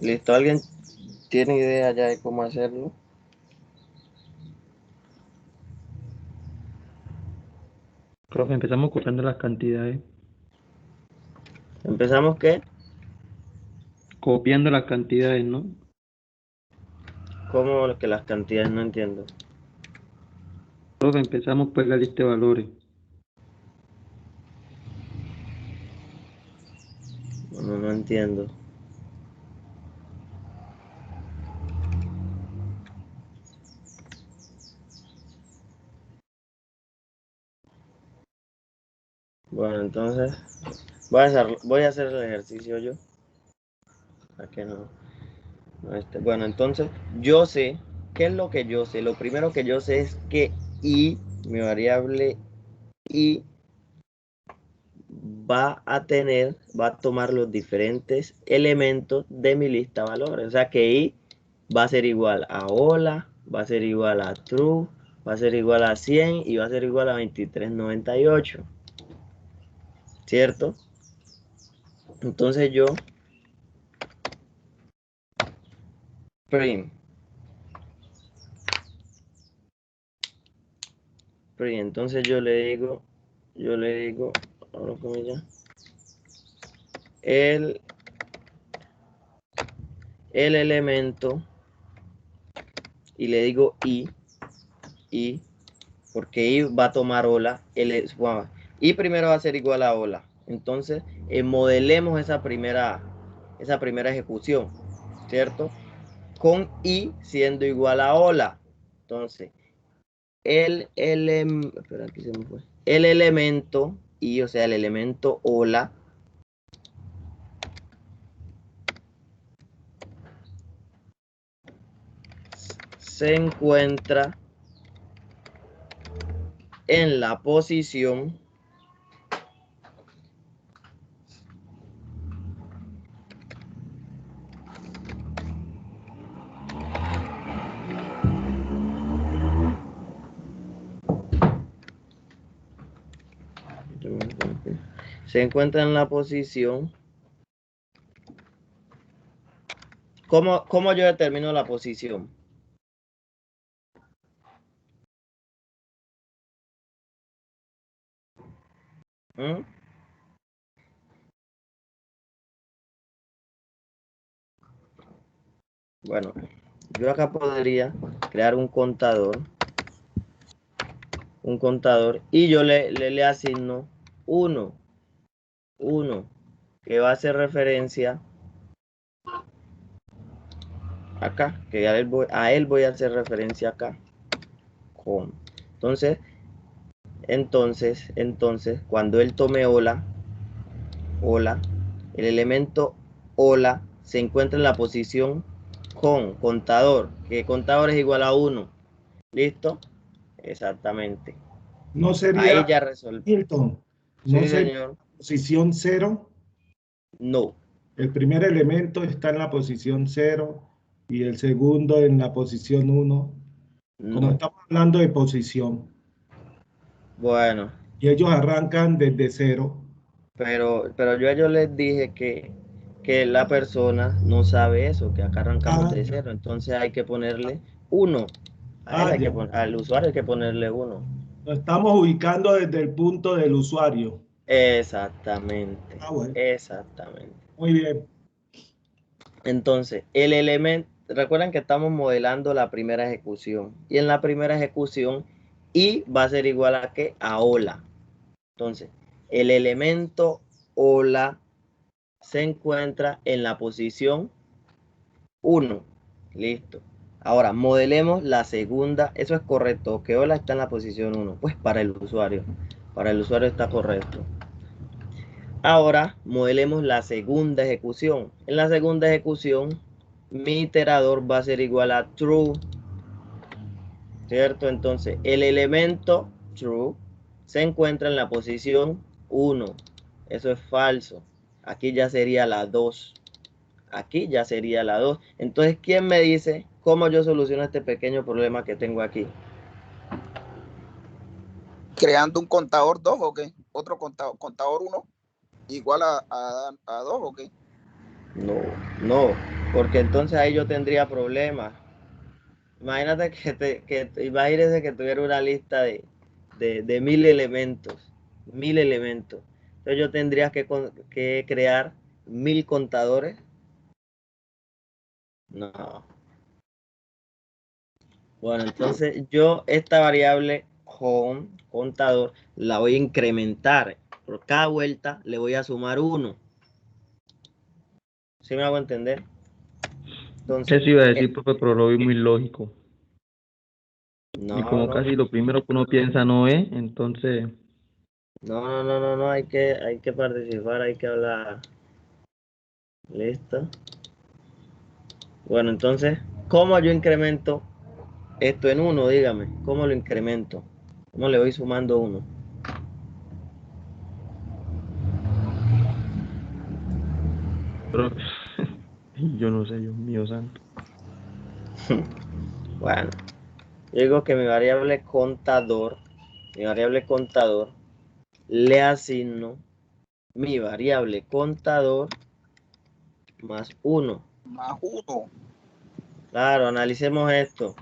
Listo, ¿alguien tiene idea ya de cómo hacerlo? Profe, empezamos copiando las cantidades. ¿Empezamos qué? Copiando las cantidades, ¿no? ¿Cómo que las cantidades? No entiendo. Profe, empezamos pues la lista de valores. No entiendo. Bueno, entonces voy a hacer el ejercicio yo. ¿Para qué no? Bueno, entonces yo sé, ¿qué es lo que yo sé? Lo primero que yo sé es que i, mi variable i, va a tomar los diferentes elementos de mi lista de valores. O sea que i va a ser igual a hola, va a ser igual a true, va a ser igual a 100 y va a ser igual a 2398. ¿Cierto? Entonces yo print, entonces yo le digo, abro comillas, el elemento y le digo i, porque i va a tomar hola, i primero va a ser igual a hola. Entonces modelemos esa primera ejecución, ¿cierto? Con i siendo igual a hola. Entonces el elemento i, o sea, el elemento hola, se encuentra en la posición ¿Cómo yo determino la posición? ¿Mm? Bueno, yo acá podría crear un contador y yo le asigno 1, que va a hacer referencia acá, que a él voy a hacer referencia acá. Entonces, cuando él tome hola, el elemento hola se encuentra en la posición con contador, que contador es igual a 1. ¿Listo? Exactamente. No sería, Ahí ya resolví. Hilton, no Sí, sería señor. posición 0. No. El primer elemento está en la posición 0 y el segundo en la posición 1. Como No. estamos hablando de posición. Bueno. Y ellos arrancan desde 0. Pero yo a ellos les dije que la persona no sabe eso, que acá arrancamos de 0. Entonces hay que ponerle 1. Al usuario hay que ponerle 1. Lo estamos ubicando desde el punto del usuario. Exactamente. Ah, bueno. Exactamente. Muy bien. Entonces, el elemento, recuerden que estamos modelando la primera ejecución. Y en la primera ejecución, I va a ser igual a ¿qué? A hola. Entonces, el elemento hola se encuentra en la posición 1. Listo. Ahora, modelemos la segunda. Eso es correcto. Que hola está en la posición 1. Pues para el usuario. Para el usuario está correcto. Ahora, modelemos la segunda ejecución. En la segunda ejecución, mi iterador va a ser igual a true. ¿Cierto? Entonces, el elemento true se encuentra en la posición 1. Eso es falso. Aquí ya sería la 2. Aquí ya sería la 2. Entonces, ¿quién me dice cómo yo soluciono este pequeño problema que tengo aquí? Creando un contador 2 o qué? Otro contador 1 igual a 2 o qué? No, porque entonces ahí yo tendría problemas. Imagínate imagínese que tuviera una lista de 1000 elementos. 1000 elementos. Entonces yo tendría que crear 1000 contadores. No. Bueno, entonces yo esta variable contador la voy a incrementar. Por cada vuelta le voy a sumar 1. ¿Sí me hago entender? Entonces, Eso iba a decir, profe, pero lo vi muy lógico. Y como no, casi lo primero que uno piensa no es, entonces, no, hay que participar, hay que hablar. Listo. Bueno, entonces, ¿cómo yo incremento esto en 1? Dígame, ¿cómo lo incremento? ¿Cómo le voy sumando 1? pero yo no sé, Dios mío santo. Bueno, yo digo que mi variable contador, le asigno mi variable contador más 1. Más 1. Claro, analicemos esto.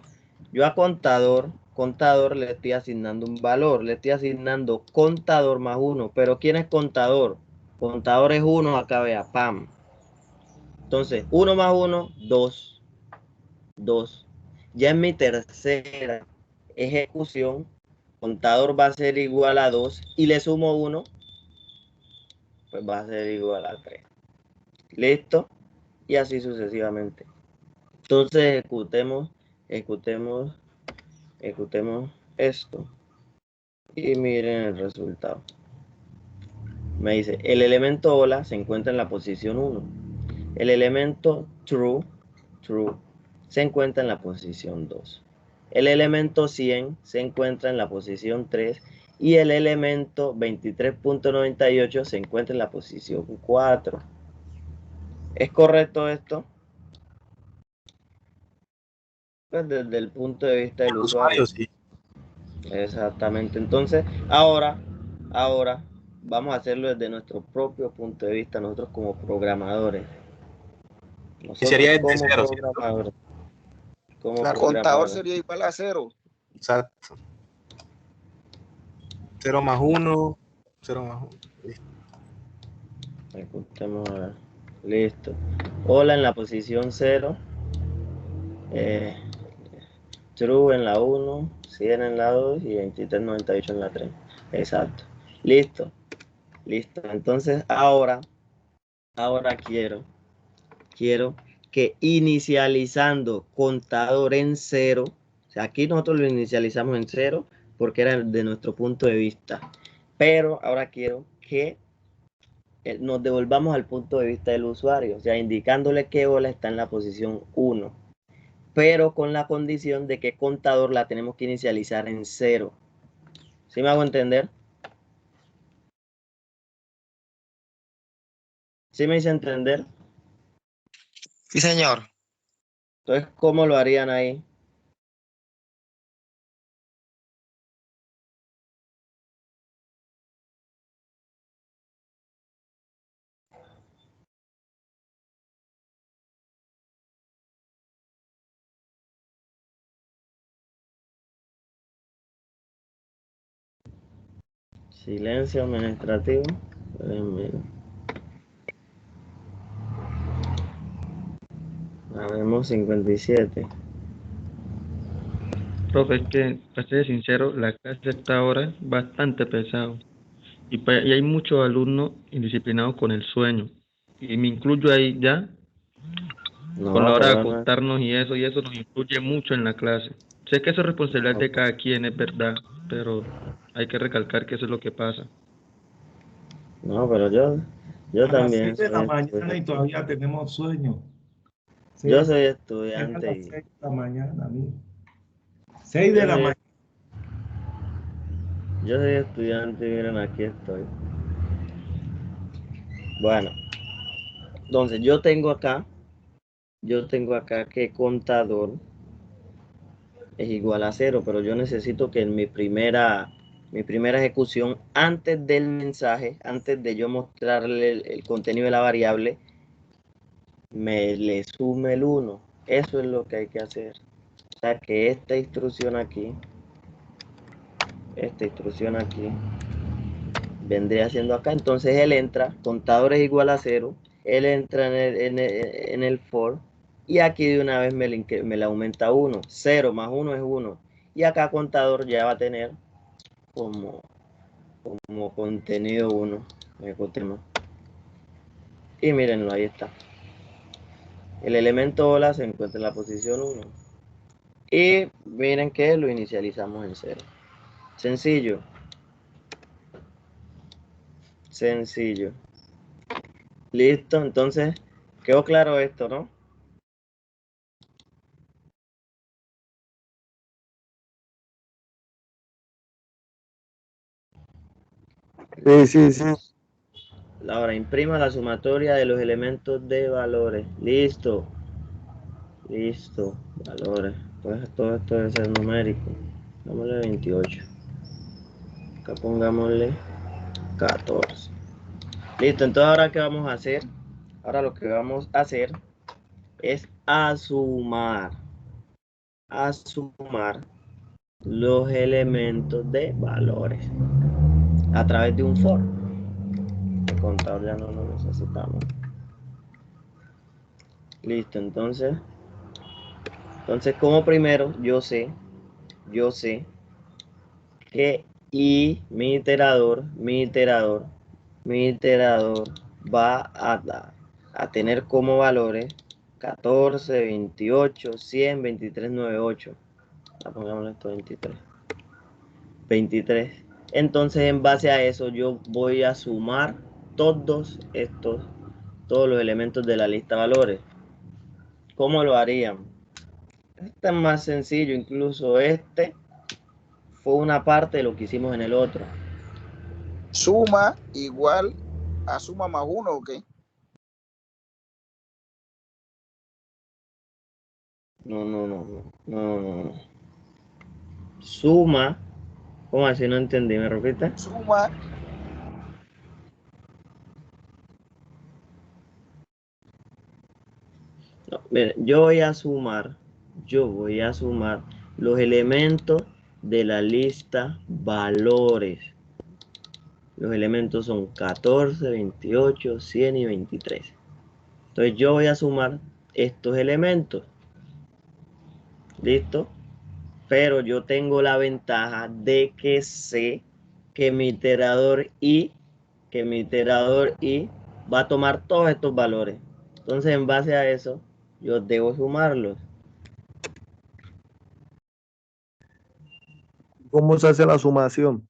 Yo a contador le estoy asignando un valor, le estoy asignando contador más 1. Pero ¿quién es contador? Contador es 1, acá vea, pam. Entonces, 1 más 1, 2. 2. Ya en mi tercera ejecución, contador va a ser igual a 2 y le sumo 1, pues va a ser igual a 3. ¿Listo? Y así sucesivamente. Entonces ejecutemos esto y miren el resultado. Me dice, el elemento hola se encuentra en la posición 1. El elemento true se encuentra en la posición 2. El elemento 100 se encuentra en la posición 3 y el elemento 23.98 se encuentra en la posición 4. ¿Es correcto esto? Pues desde el punto de vista del usuario. Sí. Exactamente. Entonces, ahora vamos a hacerlo desde nuestro propio punto de vista, nosotros como programadores. Y sería Nosotros desde como cero, ¿cierto? programadores. Como El contador programadores. sería igual a 0. Exacto. 0 más 1, 0 más 1. Listo. Ejecutemos a ver. Listo. Hola en la posición 0. True en la 1. 100 en la 2 y 23.98 en la 3. Exacto. Listo. Listo. Entonces ahora quiero que inicializando contador en 0. O sea, aquí nosotros lo inicializamos en 0 porque era de nuestro punto de vista. Pero ahora quiero que nos devolvamos al punto de vista del usuario, o sea, indicándole que hola está en la posición 1, pero con la condición de que contador la tenemos que inicializar en 0. ¿Sí me hago entender? ¿Sí me hice entender? Sí, señor. Entonces, ¿cómo lo harían ahí? Silencio administrativo. Habemos 57. Profe, es que, para ser sincero, la clase hasta ahora es bastante pesado. Y hay muchos alumnos indisciplinados con el sueño. Y me incluyo ahí ya, No, con la hora de pero no. acostarnos y eso nos influye mucho en la clase. Sé que eso es responsabilidad de cada quien, es verdad, pero hay que recalcar que eso es lo que pasa. No, pero yo A las también 6 de la soy mañana y estudiante. todavía tenemos sueño. Yo Sí, soy a estudiante las y 6 de la mañana, amigo. 6 de yo la soy, mañana. yo soy estudiante y miren, aquí estoy. Bueno, entonces yo tengo acá que contador es igual a 0, pero yo necesito que en mi primera ejecución, antes del mensaje, antes de yo mostrarle el contenido de la variable, me le sume el 1. Eso es lo que hay que hacer. O sea que esta instrucción aquí, vendría siendo acá. Entonces él entra, contador es igual a 0, él entra en el for, y aquí de una vez me le aumenta 1. 0 más 1 es 1. Y acá contador ya va a tener como contenido 1. Ejecutemos. Y mírenlo, ahí está. El elemento hola se encuentra en la posición 1. Y miren que lo inicializamos en 0. Sencillo. Sencillo. Listo, entonces quedó claro esto, ¿no? Sí. Ahora imprima la sumatoria de los elementos de valores. Listo. Valores. Pues todo esto debe ser numérico. Pongámosle 28. Acá pongámosle 14. Listo, entonces ahora ¿qué vamos a hacer? Ahora lo que vamos a hacer es sumar los elementos de valores a través de un for. El contador ya no lo necesitamos. Listo, entonces como primero yo sé que mi iterador va a tener como valores 14, 28, 100, 23, 98. Pongámosle esto 23. Entonces en base a eso yo voy a sumar todos los elementos de la lista valores. ¿Cómo lo harían? Este es más sencillo, incluso este fue una parte de lo que hicimos en el otro. Suma igual a suma más 1, ¿ok? No. Suma. ¿Cómo así? No entendí, ¿me repite? Suma. No, mire, yo voy a sumar los elementos de la lista valores. Los elementos son 14, 28, 100 y 23. Entonces yo voy a sumar estos elementos. ¿Listo? Pero yo tengo la ventaja de que sé que mi iterador I va a tomar todos estos valores. Entonces, en base a eso, yo debo sumarlos. ¿Cómo se hace la sumación?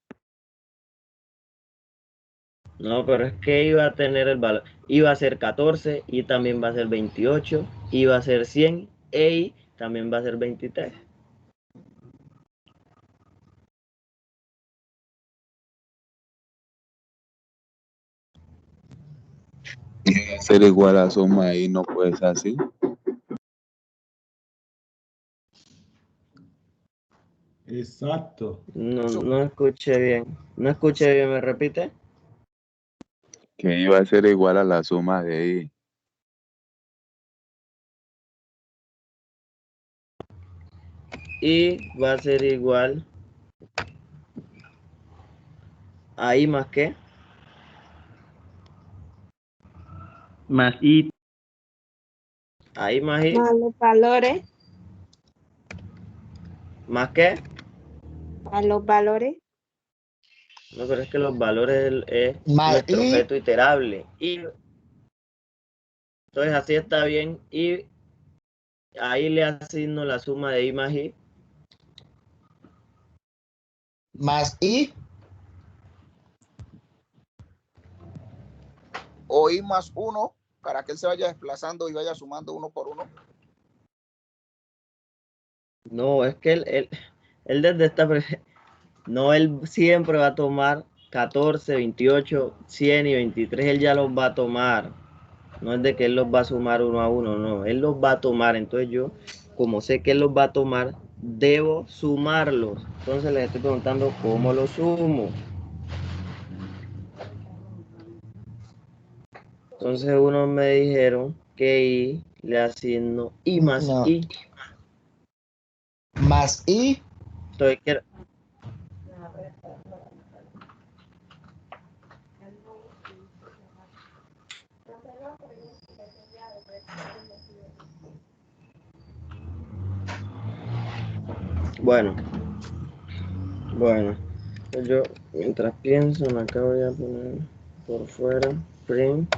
No, pero es que iba a tener el valor. Iba a ser 14 y también va a ser 28. Iba a ser 100 y también va a ser 23. Ser igual a suma y no puede ser así. Exacto. No escuché bien. No escuché bien, ¿me repite? Que iba a ser igual a la suma de I. Y va a ser igual a I más qué. Más I. A I más I. Más los valores. ¿Más qué? A los valores. No, pero es que los valores es Más nuestro I. objeto iterable. Y entonces así está bien. Y ahí le asigno la suma de I más I. Más I. O I más 1 para que él se vaya desplazando y vaya sumando uno por uno. No, es que él desde esta... No, él siempre va a tomar 14, 28, 100 y 23. Él ya los va a tomar. No es de que él los va a sumar uno a uno, no. Él los va a tomar. Entonces yo, como sé que él los va a tomar, debo sumarlos. Entonces les estoy preguntando cómo los sumo. Entonces unos me dijeron que I le asigno I más No. I. Más I. Entonces quiero... Bueno, yo mientras pienso me acabo de poner por fuera print.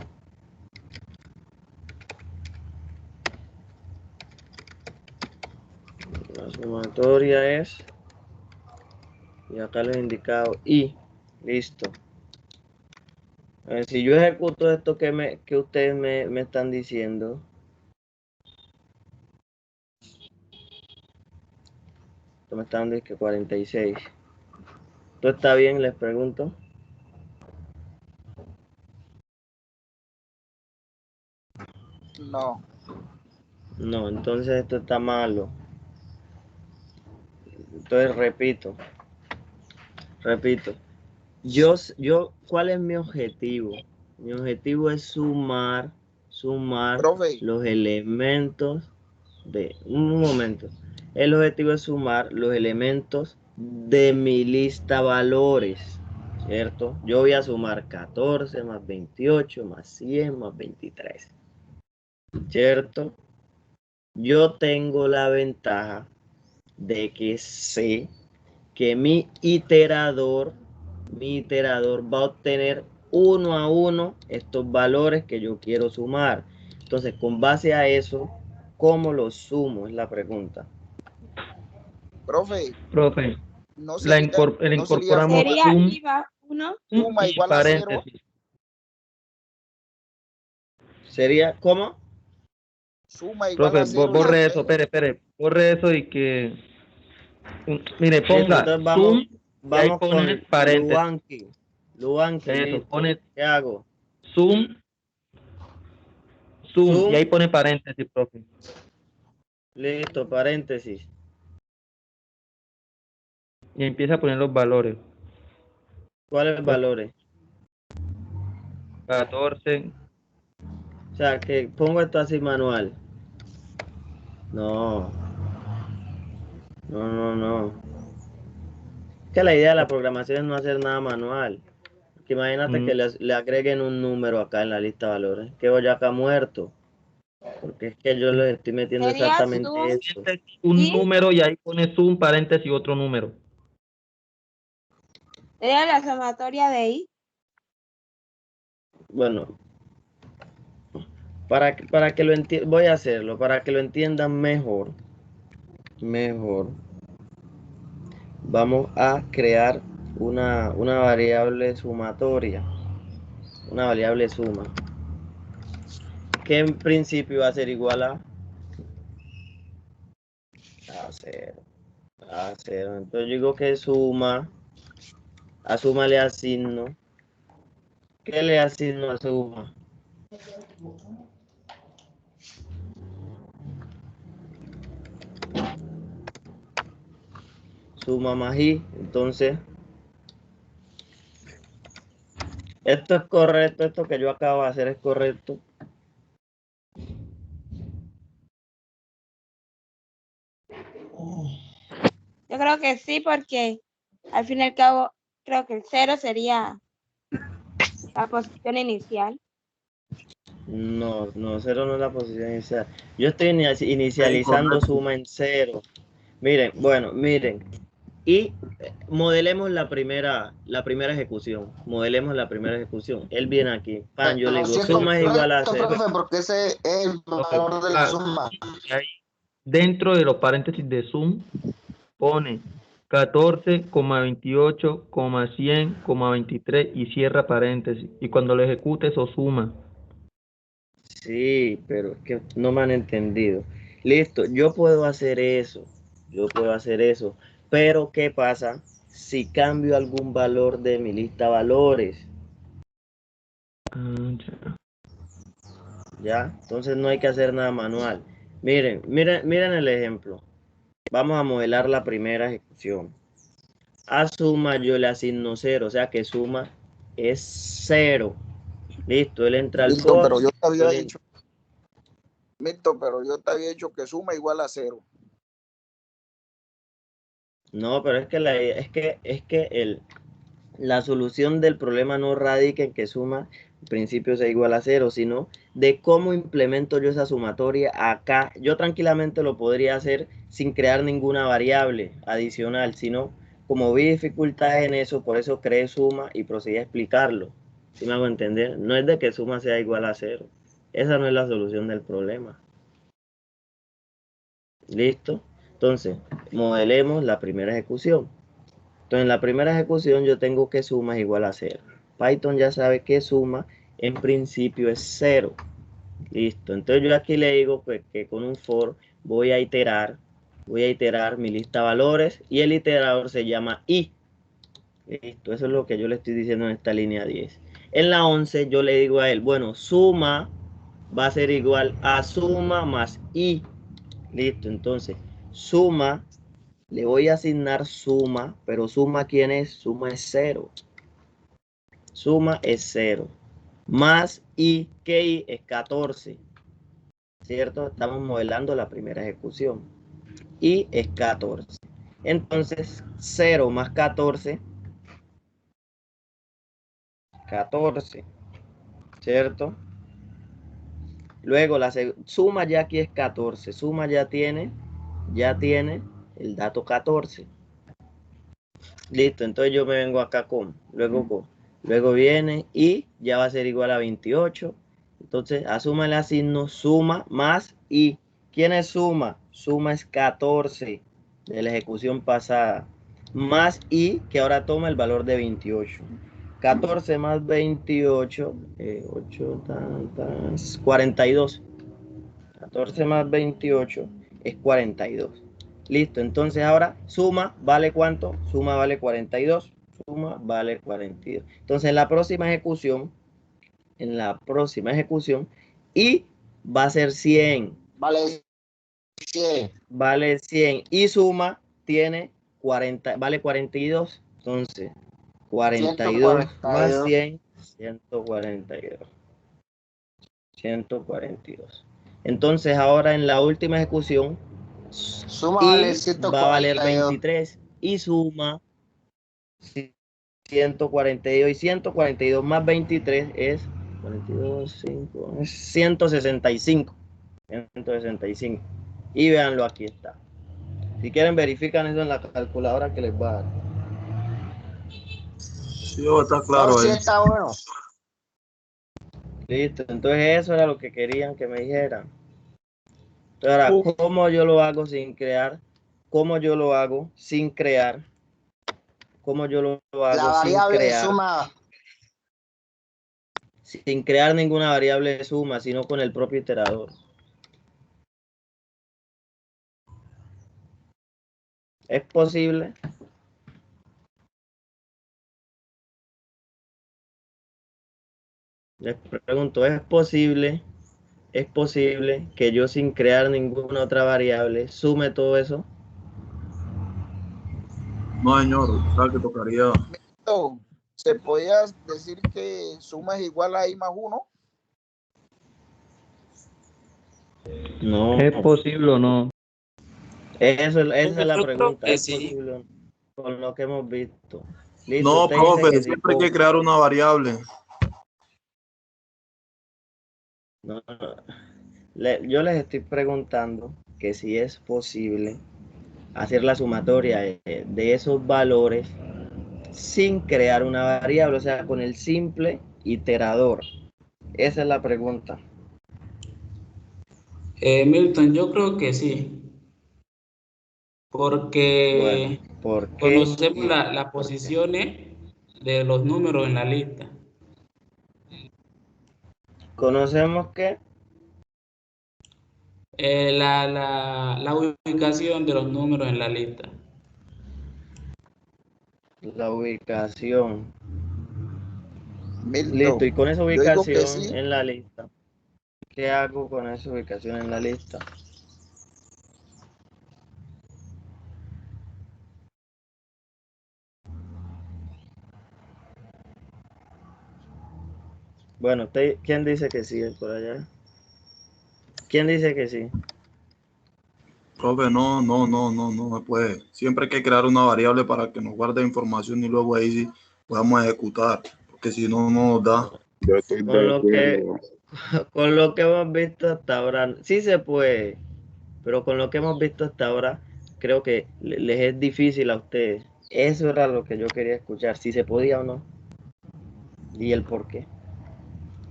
La sumatoria es, y acá les he indicado I, listo. A ver, si yo ejecuto esto que ustedes me están diciendo, esto me están diciendo que 46. ¿Esto está bien? Les pregunto. No. No, entonces esto está malo. Entonces repito. ¿Cuál es mi objetivo? Mi objetivo es sumar Profe, los elementos de... Un momento. El objetivo es sumar los elementos de mi lista valores, ¿cierto? Yo voy a sumar 14 más 28 más 100 más 23, ¿cierto? Yo tengo la ventaja de que sé que mi iterador va a obtener uno a uno estos valores que yo quiero sumar. Entonces, con base a eso, ¿cómo los sumo? Es la pregunta. Profe, no le sería, no sería incorporamos Sería sum I va 1. suma y igual a 0. paréntesis. ¿Sería cómo? Suma igual a Profe, 0 y borre después eso, espere. Borre eso y que... Mire, ponga Entonces sum y ahí vamos pone con paréntesis. Luanqui, Eso, listo. pone ¿Qué hago? sum y ahí pone paréntesis, profe. Listo, paréntesis. Y empieza a poner los valores. ¿Cuáles valores? 14. O sea, que pongo esto así manual. No. Que la idea de la programación es no hacer nada manual. Que imagínate que le agreguen un número acá en la lista de valores. Que voy acá muerto. Porque es que yo les estoy metiendo Sería exactamente sum. eso. Un ¿Sí? número y ahí pone sum, paréntesis y otro número. Sería la sumatoria de I. Bueno, para que lo entiendan, voy a hacerlo, para que lo entiendan mejor. Vamos a crear una variable sumatoria. Una variable suma. Que en principio va a ser igual a 0. A 0. Entonces yo digo que suma. A suma le asigno. ¿Qué le asigno a suma? Suma más i. Entonces, esto es correcto. Esto que yo acabo de hacer es correcto. Yo creo que sí, porque al fin y al cabo creo que el 0 sería la posición inicial. No, 0 no es la posición inicial. Yo estoy inicializando suma en 0. Miren, bueno, miren. Y modelemos la primera ejecución. Modelemos la primera ejecución. Él viene aquí. Pan, yo le digo, suma es igual a 0. Profe, porque ese es el valor de la suma. Dentro de los paréntesis de sum, pone 14,28, 100, 23 y cierra paréntesis. Y cuando lo ejecute, eso suma. Sí, pero es que no me han entendido. Listo, yo puedo hacer eso. Pero, ¿qué pasa si cambio algún valor de mi lista de valores? ¿Ya? Entonces no hay que hacer nada manual. Miren el ejemplo. Vamos a modelar la primera ejecución. A suma yo le asigno 0, o sea que suma es 0. Listo, él entra al Milton, for. pero yo te había dicho. Milton, pero yo te había dicho que suma igual a 0. No, pero es que la solución del problema no radica en que suma en principio sea igual a 0, sino de cómo implemento yo esa sumatoria acá. Yo tranquilamente lo podría hacer sin crear ninguna variable adicional, sino como vi dificultades en eso, por eso creé suma y procedí a explicarlo. ¿Sí me hago entender? No es de que suma sea igual a 0. Esa no es la solución del problema. ¿Listo? Entonces, modelemos la primera ejecución. Entonces, en la primera ejecución yo tengo que suma es igual a 0. Python ya sabe que suma en principio es 0. Listo. Entonces yo aquí le digo pues, que con un for voy a iterar mi lista de valores y el iterador se llama i. Listo. Eso es lo que yo le estoy diciendo en esta línea 10. En la 11 yo le digo a él, bueno, suma va a ser igual a suma más i. Listo. Entonces, suma, le voy a asignar suma, pero suma ¿quién es? Suma es 0. Suma es 0. Más i, que i es 14. ¿Cierto? Estamos modelando la primera ejecución. I es 14. Entonces, 0 más 14. 14. ¿Cierto? Luego la suma ya aquí es 14. Suma ya tiene el dato 14. Listo, entonces yo me vengo acá con, luego viene y ya va a ser igual a 28. Entonces a suma le asigno suma más i. ¿Quién es suma? Suma es 14 de la ejecución pasada. Más i, que ahora toma el valor de 28. 14 más 28, 8, 42. 14 más 28 es 42. Listo, entonces ahora suma vale ¿cuánto? Suma vale 42. Suma vale 42. Entonces en la próxima ejecución, y va a ser 100. Vale 100. Vale 100. Y suma tiene 40, vale 42. Entonces 42 más 100, 142. 142. Entonces ahora en la última ejecución Suma va a valer 23 y suma 142 y 142 más 23 es 42, 5, es 165. 165. Y véanlo, aquí está. Si quieren verifican eso en la calculadora que les va a dar. Sí, está claro ahí. Sí, está bueno. Listo, entonces eso era lo que querían que me dijeran. Ahora, ¿cómo yo lo hago sin crear? ¿Cómo yo lo hago sin crear? ¿Cómo yo lo hago La variable sin crear? suma. Sin crear ninguna variable de suma, sino con el propio iterador. ¿Es posible? Les pregunto, ¿es posible que yo sin crear ninguna otra variable sume todo eso? No, señor, o sea que tocaría. ¿Se podía decir que suma es igual a i más 1? No. ¿Es posible o no? Esa es la pregunta. ¿Es posible o no? Con lo que hemos visto. Listo, No, usted dice profe, que sí. siempre hay que crear una variable. No, no. Yo les estoy preguntando que si es posible hacer la sumatoria de esos valores sin crear una variable, o sea, con el simple iterador. Esa es la pregunta. Milton, yo creo que sí, Bueno, porque ¿por qué? conocemos ¿Y las por qué? posiciones de los números en la lista. Conocemos que La ubicación de los números en la lista. la ubicación. Milton, Listo, y con esa yo digo que ubicación sí. en la lista, ¿qué hago con esa ubicación en la lista? Bueno, ¿quién dice que sí es por allá? ¿Quién dice que sí? Profe, no se puede. Siempre hay que crear una variable para que nos guarde información y luego ahí sí podamos ejecutar, porque si no, no nos da. Yo estoy Con de lo que, acuerdo. con lo que hemos visto hasta ahora, sí se puede, pero con lo que hemos visto hasta ahora, creo que les es difícil a ustedes. Eso era lo que yo quería escuchar, si se podía o no, y el por qué.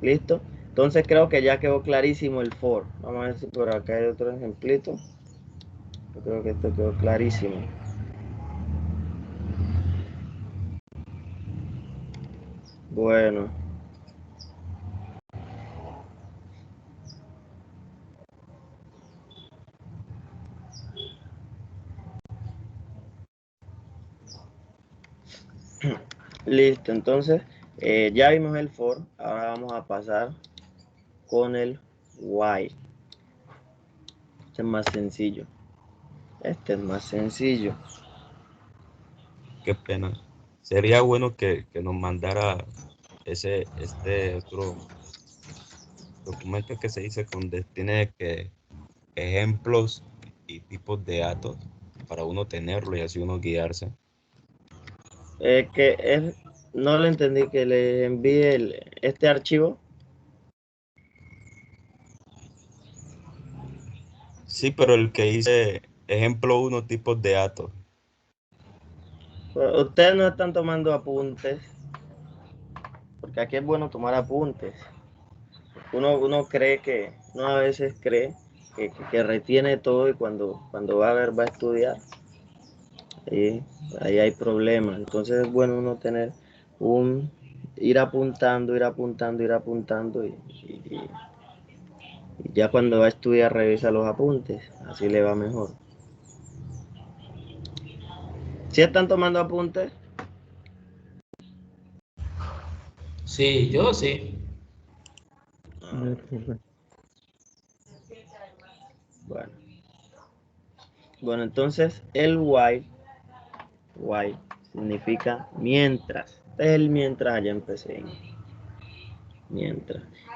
¿Listo? Entonces creo que ya quedó clarísimo el for. Vamos a ver si por acá hay otro ejemplito. Yo creo que esto quedó clarísimo. Bueno. Listo, entonces ya vimos el for, ahora vamos a pasar con el while. Este es más sencillo. Este es más sencillo. Qué pena. Sería bueno que nos mandara este otro documento que se dice donde tiene que ejemplos y tipos de datos para uno tenerlo y así uno guiarse. No le entendí que le envíe este archivo. Sí, pero el que dice ejemplo 1, tipos de datos. Ustedes no están tomando apuntes, porque aquí es bueno tomar apuntes. Uno cree uno a veces cree que retiene todo y cuando va a ver, va a estudiar. Y ahí hay problemas. Entonces es bueno uno tener ir apuntando, ir apuntando, ir apuntando y ya cuando va a estudiar revisa los apuntes, así le va mejor. ¿Sí están tomando apuntes? Sí, yo sí. Bueno. Bueno, entonces el while significa mientras. Este es el mientras, allá empecé.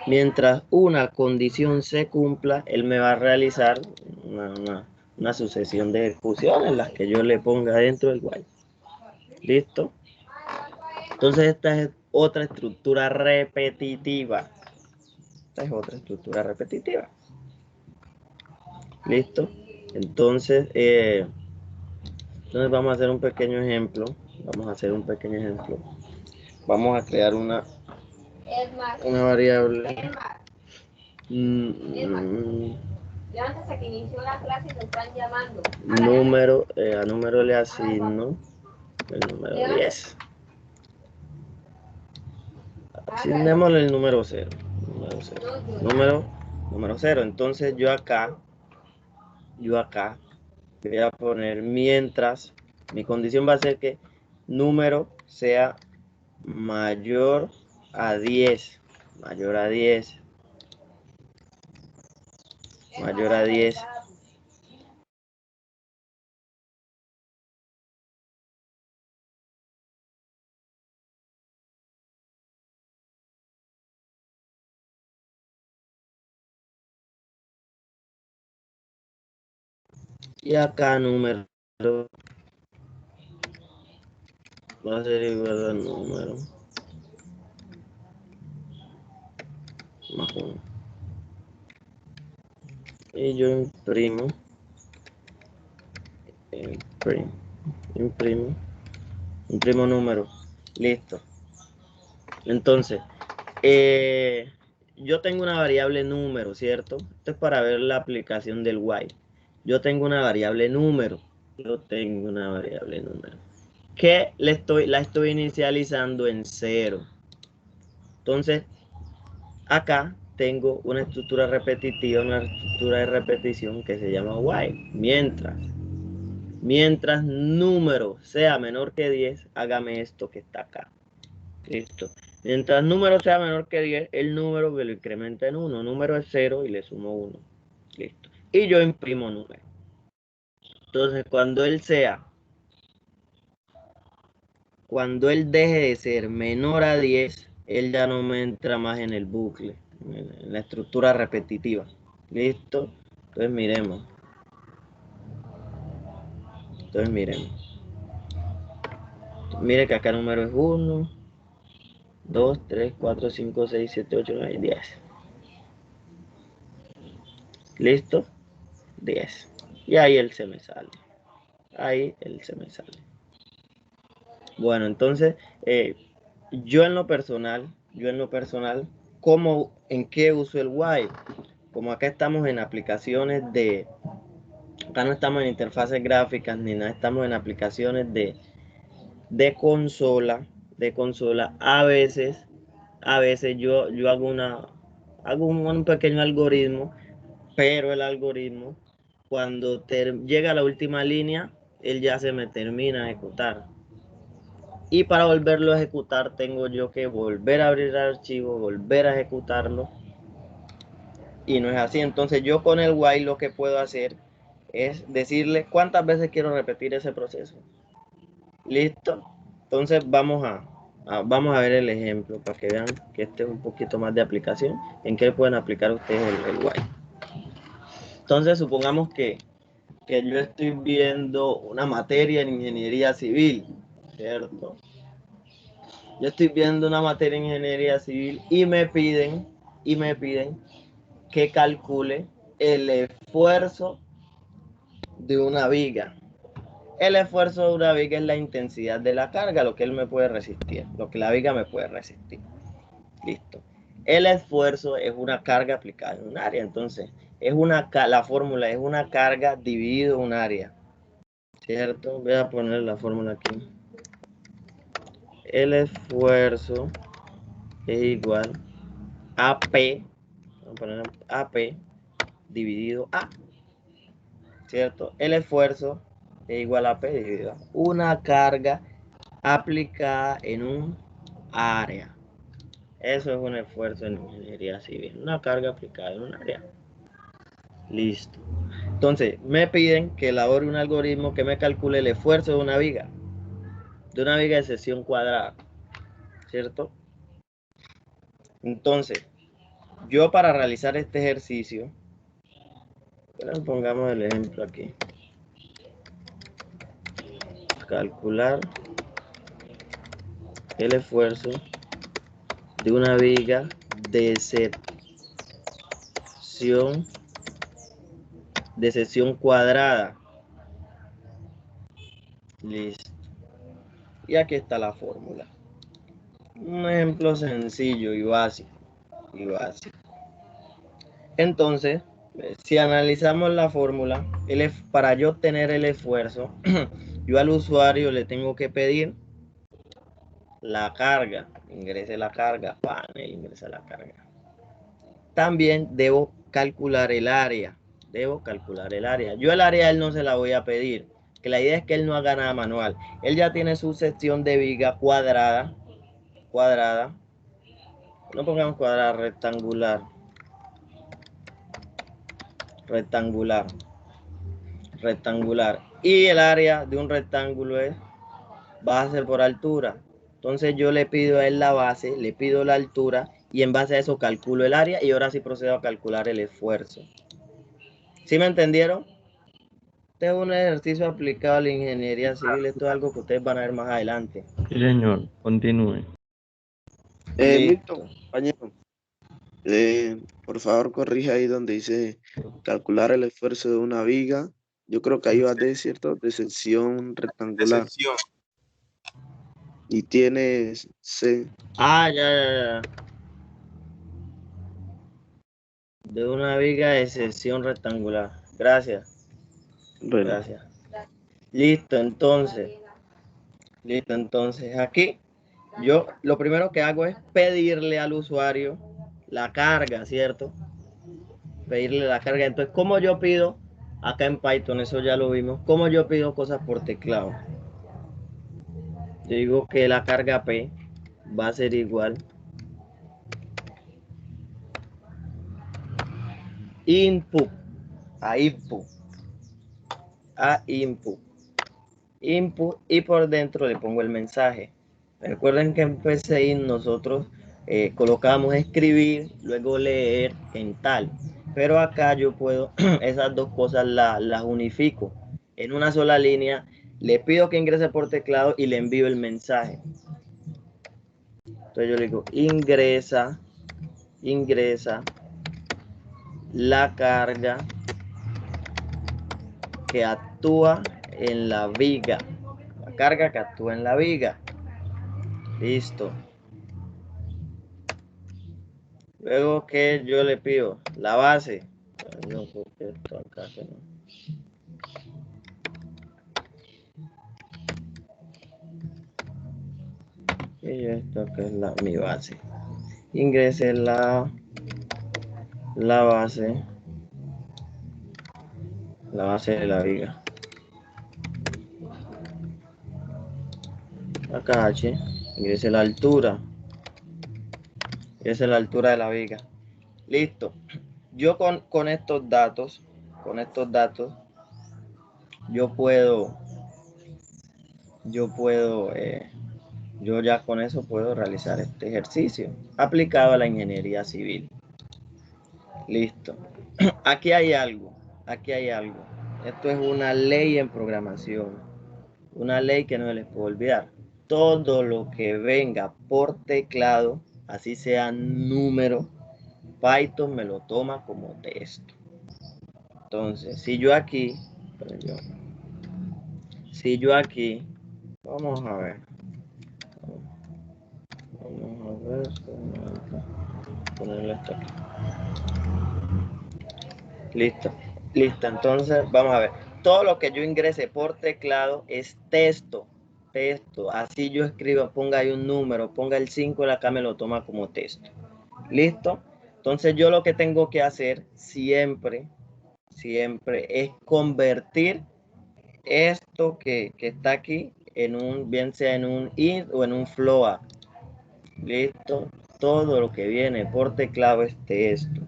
Mientras una condición se cumpla, él me va a realizar una sucesión de ejecuciones, las que yo le ponga dentro del while. ¿Listo? Entonces esta es otra estructura repetitiva. Esta es otra estructura repetitiva. ¿Listo? Entonces vamos a hacer un pequeño ejemplo. Vamos a crear una variable. Antes de que inició la clase te están llamando. A número le asigno el número 10. Asignémosle el número 0. Número 0. Entonces yo acá voy a poner mientras. Mi condición va a ser que número sea mayor a 10. Mayor a 10. Mayor a 10. Y acá número va a ser igual al número más 1. Y yo imprimo número. Listo. Entonces, yo tengo una variable número, ¿cierto? Esto es para ver la aplicación del while. Yo tengo una variable número. Que la estoy inicializando en 0. Entonces, acá tengo una estructura repetitiva, una estructura de repetición que se llama while. Mientras número sea menor que 10, hágame esto que está acá. Listo. Mientras número sea menor que 10, el número me lo incrementa en 1. Número es 0 y le sumo 1. Listo. Y yo imprimo número. Entonces, cuando él deje de ser menor a 10, él ya no me entra más en el bucle, en la estructura repetitiva. Listo. Entonces, miremos. Mire que acá el número es 1, 2, 3, 4, 5, 6, 7, 8, 9, 10. ¿Listo? 10. Y ahí él se me sale. Bueno, entonces, yo en lo personal, ¿en qué uso el while? Como acá estamos en aplicaciones acá no estamos en interfaces gráficas ni nada, estamos en aplicaciones de consola, a veces yo hago un pequeño algoritmo, pero el algoritmo, cuando llega a la última línea, él ya se me termina de ejecutar. Y para volverlo a ejecutar, tengo yo que volver a abrir el archivo, volver a ejecutarlo. Y no es así. Entonces yo con el while lo que puedo hacer es decirle cuántas veces quiero repetir ese proceso. ¿Listo? Entonces vamos a ver el ejemplo para que vean que este es un poquito más de aplicación. ¿En qué pueden aplicar ustedes el while? Entonces supongamos que yo estoy viendo una materia en ingeniería civil, ¿cierto? Yo estoy viendo una materia en ingeniería civil y me piden que calcule el esfuerzo de una viga. El esfuerzo de una viga es la intensidad de la carga, lo que él me puede resistir, lo que la viga me puede resistir. Listo. El esfuerzo es una carga aplicada en un área. Entonces, la fórmula es una carga dividido un área. ¿Cierto? Voy a poner la fórmula aquí. El esfuerzo es igual a P. Vamos a poner AP dividido A. ¿Cierto? El esfuerzo es igual a P dividido A. Una carga aplicada en un área. Eso es un esfuerzo en ingeniería civil. Una carga aplicada en un área. Listo. Entonces, me piden que elabore un algoritmo que me calcule el esfuerzo de una viga. De una viga de sección cuadrada. ¿Cierto? Entonces, yo para realizar este ejercicio, pongamos el ejemplo aquí. Calcular el esfuerzo de una viga de sección cuadrada. Listo. Y aquí está la fórmula. Un ejemplo sencillo y básico. Entonces, si analizamos la fórmula, para yo obtener el esfuerzo, yo al usuario le tengo que pedir la carga. Ingrese la carga. Panel, ingresa la carga. También debo calcular el área. Yo el área a él no se la voy a pedir, que la idea es que él no haga nada manual. Él ya tiene su sección de viga cuadrada. No pongamos cuadrada, rectangular. Y el área de un rectángulo va a ser por altura. Entonces yo le pido a él la base, le pido la altura y en base a eso calculo el área y ahora sí procedo a calcular el esfuerzo. ¿Sí me entendieron? Este es un ejercicio aplicado a la ingeniería civil. Esto es algo que ustedes van a ver más adelante. Sí, señor. Continúe. Listo. Milton, compañero, por favor corrija ahí donde dice calcular el esfuerzo de una viga. Yo creo que ahí va de cierto, de sección De rectangular. sección. Y tiene C. Ah, ya. De una viga de sección rectangular. Gracias. Bueno, Gracias. Listo, entonces. Aquí yo lo primero que hago es pedirle al usuario la carga, ¿cierto? Pedirle la carga. Entonces, ¿cómo yo pido? Acá en Python, eso ya lo vimos. ¿Cómo yo pido cosas por teclado? Yo digo que la carga P va a ser igual input a input input y por dentro le pongo el mensaje. Recuerden que en PCI nosotros colocamos escribir, luego leer en tal, pero acá yo puedo esas dos cosas las unifico en una sola línea, le pido que ingrese por teclado y le envío el mensaje. Entonces yo le digo ingresa la carga que actúa en la viga. La carga que actúa en la viga. Listo. Luego que yo le pido la base. No, porque esto acá que no. Y esto que es mi base. Ingrese la base. La base de la viga. Acá H. Ingrese la altura. Esa es la altura de la viga. Listo. Yo con estos datos, yo ya con eso puedo realizar este ejercicio aplicado a la ingeniería civil. Listo. Aquí hay algo. Esto es una ley en programación. Una ley que no se les puede olvidar. Todo lo que venga por teclado, así sea número, Python me lo toma como texto. Entonces, si yo aquí, vamos a ver, ponerle esto aquí. Listo, entonces vamos a ver, todo lo que yo ingrese por teclado es texto, así yo escribo, ponga ahí un número, ponga el 5, acá me lo toma como texto. Listo, entonces yo lo que tengo que hacer siempre es convertir esto que está aquí en un, bien sea en un int o en un float. Listo, todo lo que viene por teclado es texto.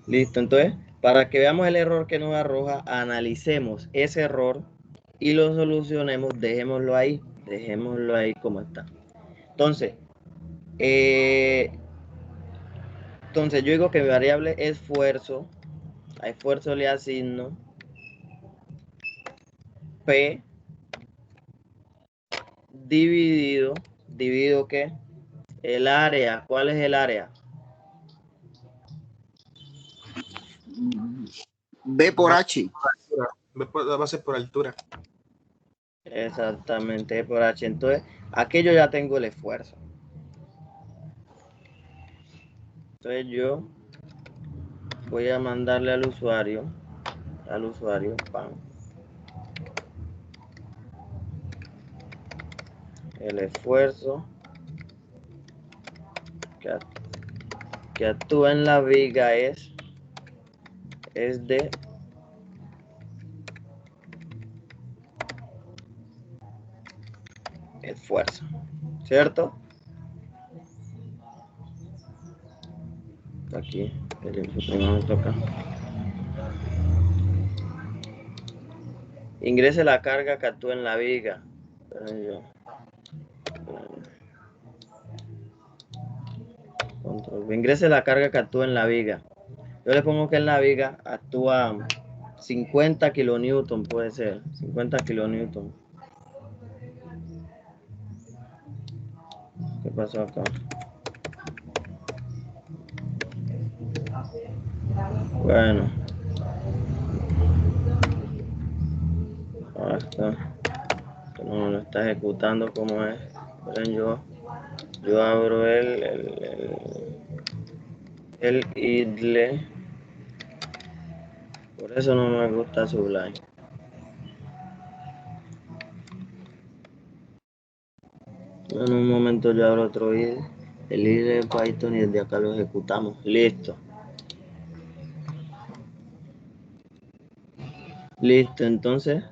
Listo, entonces para que veamos el error que nos arroja, analicemos ese error y lo solucionemos. Dejémoslo ahí como está. Entonces yo digo que mi variable esfuerzo, a esfuerzo le asigno P dividido ¿qué? El área. ¿Cuál es el área? B por H. La base por altura. Exactamente, por H. Entonces, aquí yo ya tengo el esfuerzo. Entonces yo voy a mandarle al usuario, pan, el esfuerzo que actúa en la viga es de esfuerzo, ¿cierto? Aquí el input me toca. Ingrese la carga que actúa en la viga. Ingrese la carga que actúa en la viga. Yo le pongo que en la viga actúa 50 kilonewton puede ser. 50 kilonewton. ¿Qué pasó acá? Bueno. Ahora está. No lo está ejecutando como es. Miren, yo abro el idle. Por eso no me gusta Sublime. En un momento yo abro otro idle. El idle de Python y desde acá lo ejecutamos. Listo. Listo, entonces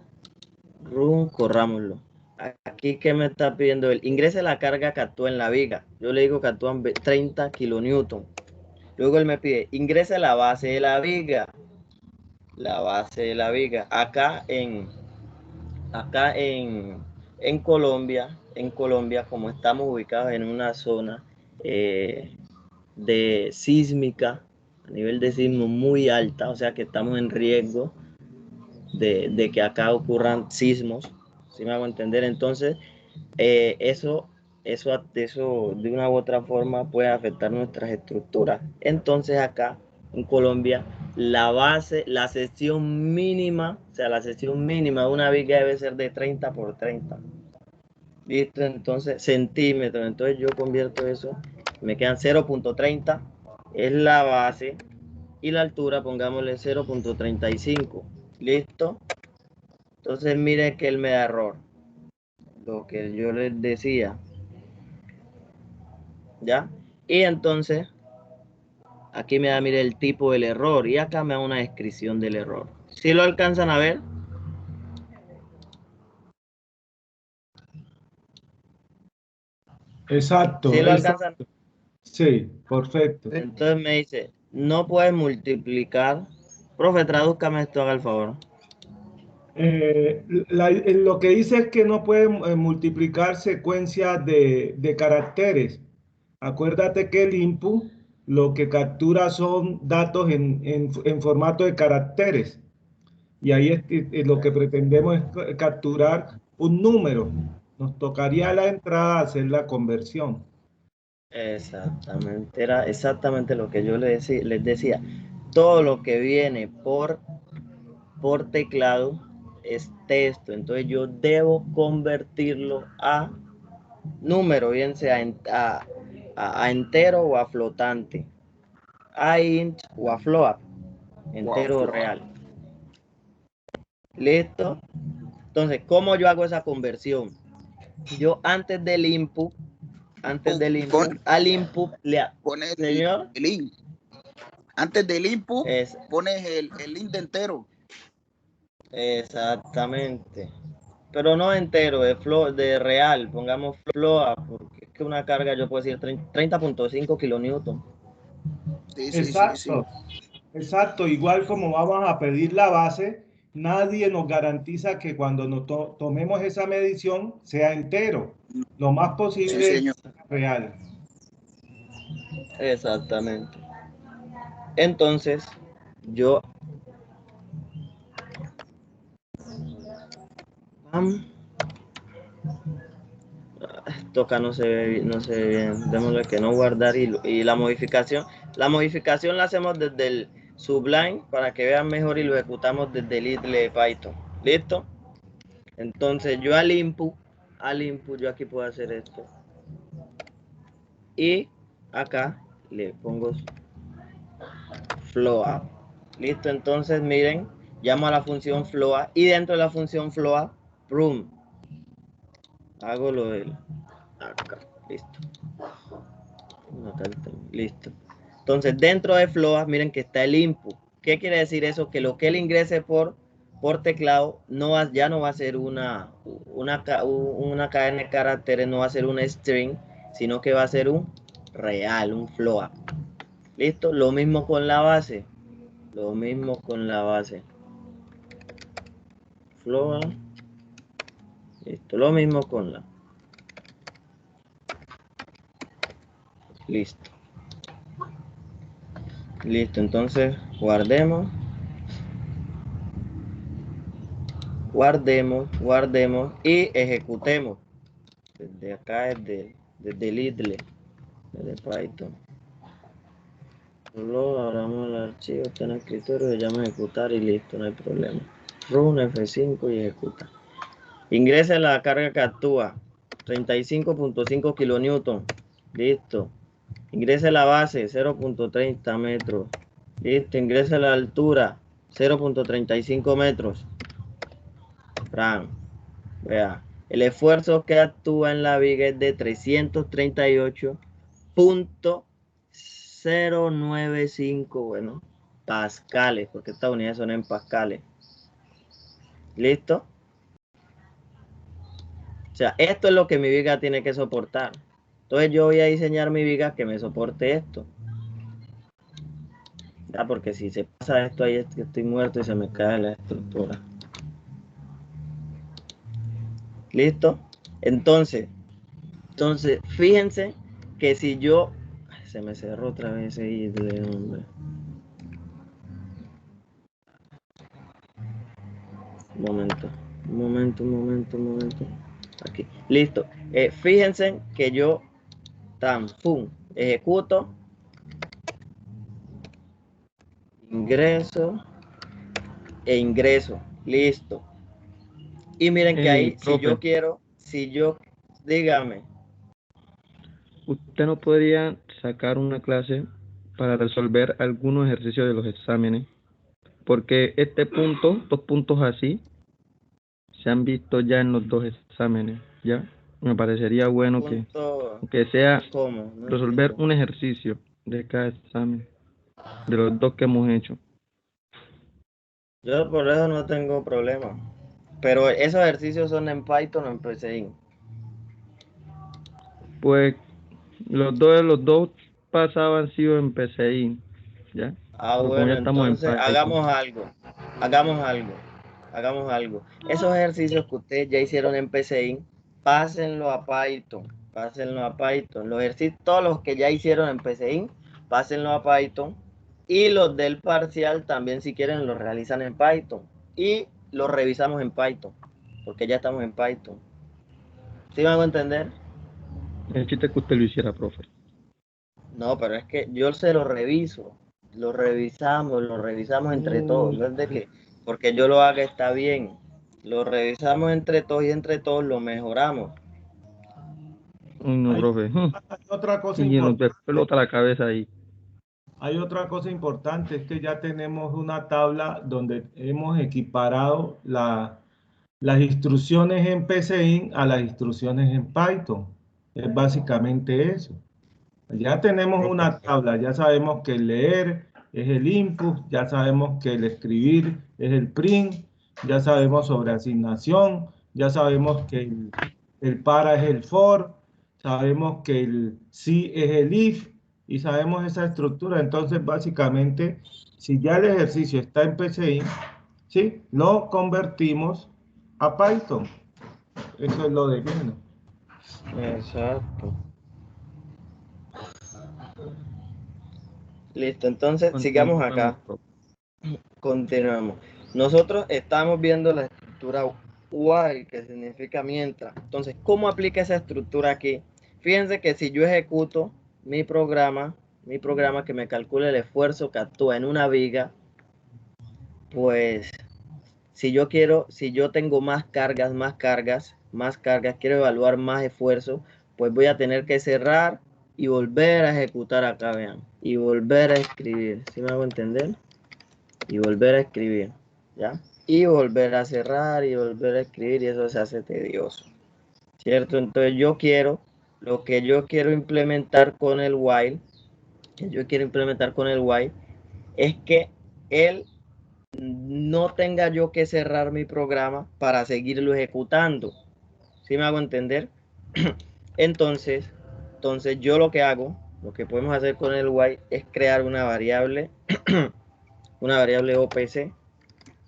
run, corrámoslo. Aquí que me está pidiendo él, ingrese la carga que actúa en la viga. Yo le digo que actúan 30 kilonewton. Luego él me pide, ingrese la base de la viga. La base de la viga. Acá en Colombia, como estamos ubicados en una zona de sísmica, a nivel de sismo muy alta, o sea que estamos en riesgo de que acá ocurran sismos, ¿sí me hago entender? Entonces, eso de una u otra forma puede afectar nuestras estructuras. Entonces acá en Colombia la base, la sección mínima, o sea, la sección mínima de una viga debe ser de 30 por 30. Listo, entonces centímetros. Entonces yo convierto eso, me quedan 0.30, es la base, y la altura pongámosle 0.35. Listo. Entonces mire que él me da error. Lo que yo les decía. ¿Ya? Y entonces, aquí me da, mire, el tipo del error. Y acá me da una descripción del error. ¿Sí lo alcanzan a ver? Exacto. ¿Sí lo alcanzan? Sí, perfecto. Entonces me dice, no puedes multiplicar. Profe, tradúzcame esto, haga el favor. Lo que dice es que no puede multiplicar secuencias de caracteres. Acuérdate que el input lo que captura son datos en formato de caracteres. Y ahí lo que pretendemos es capturar un número. Nos tocaría a la entrada hacer la conversión. Exactamente, era exactamente lo que yo les decía. Todo lo que viene por teclado es texto, entonces yo debo convertirlo a número, bien sea a entero o a flotante, a int o a float, entero o real. ¿Listo? Entonces, ¿cómo yo hago esa conversión? Yo antes del input, al input le pones señor, el int. Antes del input pones el int entero. Exactamente. Pero no entero, de real, pongamos float, porque es que una carga yo puedo decir 30.5 kilonewton. Exacto, exacto. Igual como vamos a pedir la base, nadie nos garantiza que cuando nos tomemos esa medición sea entero. Lo más posible es real. Exactamente. Entonces, yo toca no se ve bien, démosle que no guardar y la modificación la hacemos desde el Sublime para que vean mejor y lo ejecutamos desde el idle de Python. ¿Listo? Entonces yo al input yo aquí puedo hacer esto y acá le pongo float. Listo, entonces miren, llamo a la función float y dentro de la función float room hago lo del acá. Listo. Listo. Entonces, dentro de float, miren que está el input. ¿Qué quiere decir eso? Que lo que él ingrese por teclado ya no va a ser una cadena de caracteres, no va a ser un string, sino que va a ser un real, un float. ¿Listo? Lo mismo con la base. Lo mismo con la base. Float. Listo. Lo mismo con la. Listo. Listo, entonces guardemos. guardemos y ejecutemos. Desde acá, desde el idle, desde Python. Solo abramos el archivo, está en el escritorio, le llama ejecutar y listo, no hay problema. Run F5 y ejecuta. Ingrese la carga que actúa, 35.5 kilonewton. Listo. Ingrese la base, 0.30 metros. Listo. Ingrese la altura, 0.35 metros. Fran, vea. El esfuerzo que actúa en la viga es de 338.095, bueno, pascales, porque estas unidades son en pascales. ¿Listo? O sea, esto es lo que mi viga tiene que soportar. Entonces yo voy a diseñar mi viga que me soporte esto. Ya, porque si se pasa esto ahí es que estoy muerto y se me cae la estructura. ¿Listo? Entonces, fíjense que si yo... Se me cerró otra vez ese idle, hombre. Un momento. Aquí. Listo. Fíjense que yo ejecuto, ingreso e ingreso. Listo. Y miren que ahí, dígame. ¿Usted no podría sacar una clase para resolver algunos ejercicios de los exámenes? Porque dos puntos así, se han visto ya en los dos exámenes, ¿ya? Me parecería bueno que sea resolver un ejercicio de cada examen, de los dos que hemos hecho. Yo por eso no tengo problema. Pero esos ejercicios son en Python o en PCI. Pues los dos pasados han sido en PCI, ¿ya? Pero bueno, entonces hagamos algo. Esos ejercicios que ustedes ya hicieron en PCI, pásenlo a Python. Los ejercicios, todos los que ya hicieron en PCI, pásenlo a Python. Y los del parcial también, si quieren, los realizan en Python. Y los revisamos en Python, porque ya estamos en Python. ¿Sí me hago entender? El chiste es que usted lo hiciera, profe. No, pero es que yo se lo reviso. Lo revisamos entre todos. No es de que porque yo lo haga está bien. Lo revisamos entre todos y entre todos lo mejoramos. No, profe. Hay otra cosa y nos importante. pelota la cabeza ahí. Hay otra cosa importante, es que ya tenemos una tabla donde hemos equiparado las instrucciones en PCI a las instrucciones en Python. Es básicamente eso. Ya tenemos una tabla, ya sabemos que el leer es el input, ya sabemos que el escribir es el print, ya sabemos sobre asignación, ya sabemos que el para es el for, sabemos que el si es el if, y sabemos esa estructura. Entonces, básicamente, si ya el ejercicio está en PCI, ¿sí? Lo convertimos a Python. Eso es lo de menos. Exacto. Listo, entonces sigamos acá. Continuamos. Nosotros estamos viendo la estructura while, que significa mientras. Entonces, ¿cómo aplica esa estructura aquí? Fíjense que si yo ejecuto mi programa que me calcula el esfuerzo que actúa en una viga, pues si yo tengo más cargas, quiero evaluar más esfuerzo, pues voy a tener que cerrar y volver a ejecutar acá, vean, y volver a escribir, ¿sí me hago entender? Y volver a escribir, ¿ya? Y volver a cerrar y volver a escribir, y eso se hace tedioso, ¿cierto? Entonces lo que yo quiero implementar con el while, es que él no tenga yo que cerrar mi programa para seguirlo ejecutando. ¿Sí me hago entender? Entonces yo lo que podemos hacer con el while es crear una variable, OPC,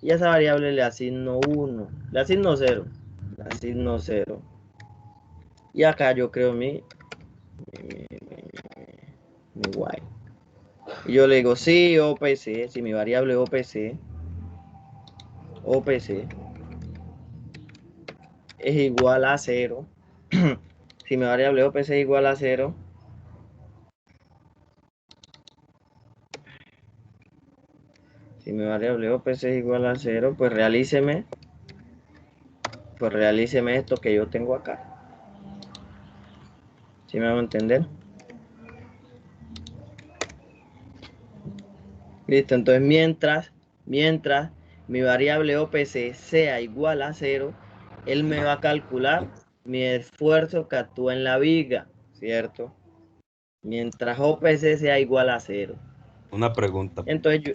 y a esa variable le asigno 1, le asigno 0, y acá yo creo mi while. Y yo le digo, sí, OPC, si mi variable OPC, es igual a 0, si mi variable OPC es igual a 0, si mi variable OPC es igual a 0, pues realíceme esto que yo tengo acá. ¿Sí me hago entender? Listo, entonces mientras mi variable OPC sea igual a 0, él me va a calcular mi esfuerzo que actúa en la viga, ¿cierto? Mientras OPC sea igual a 0. Una pregunta. Entonces yo,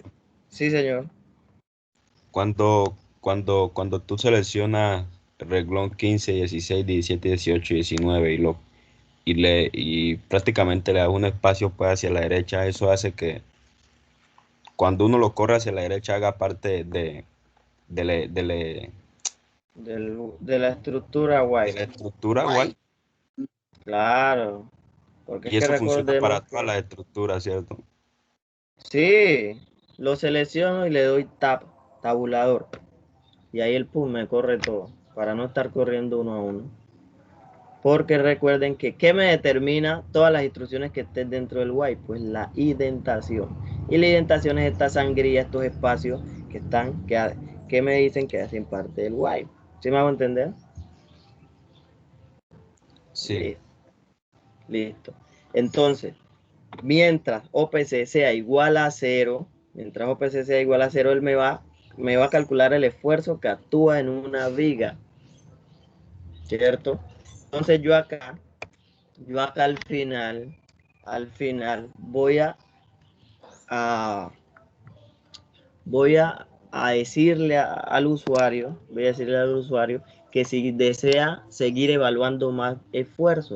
sí señor. Cuando tú seleccionas el renglón 15, 16, 17, 18 y 19 y prácticamente le das un espacio pues hacia la derecha, eso hace que cuando uno lo corre hacia la derecha haga parte de la estructura white. De la estructura white. Claro. Porque Y es que eso funciona para recordemos todas las estructuras, ¿cierto? Sí, lo selecciono y le doy tabulador. Y ahí el PUM me corre todo, para no estar corriendo uno a uno. Porque recuerden que ¿qué me determina todas las instrucciones que estén dentro del while? Pues la indentación. Y la indentación es esta sangría, estos espacios que están, que me dicen que hacen parte del while. ¿Sí me hago entender? Sí. Listo. Entonces, mientras OPC sea igual a 0, él me va a calcular el esfuerzo que actúa en una viga, ¿cierto? Entonces yo acá al final voy a decirle al usuario, que si desea seguir evaluando más esfuerzo,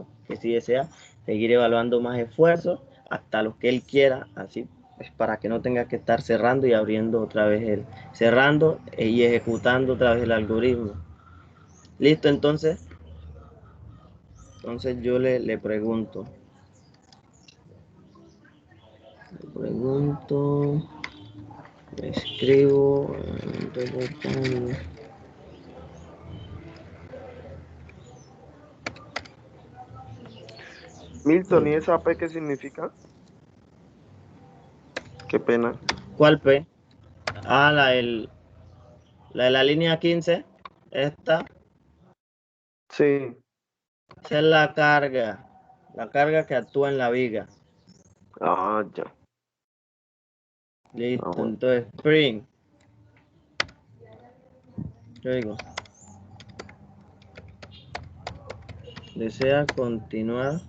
hasta lo que él quiera, así es para que no tenga que estar cerrando y abriendo otra vez cerrando y ejecutando otra vez el algoritmo. Listo, entonces yo le pregunto, escribo, Milton, ¿y esa P qué significa? Qué pena. ¿Cuál P? Ah, la de la línea 15, esta. Sí. Esa es la carga que actúa en la viga. Ah, ya. Listo, entonces print. Yo digo, desea continuar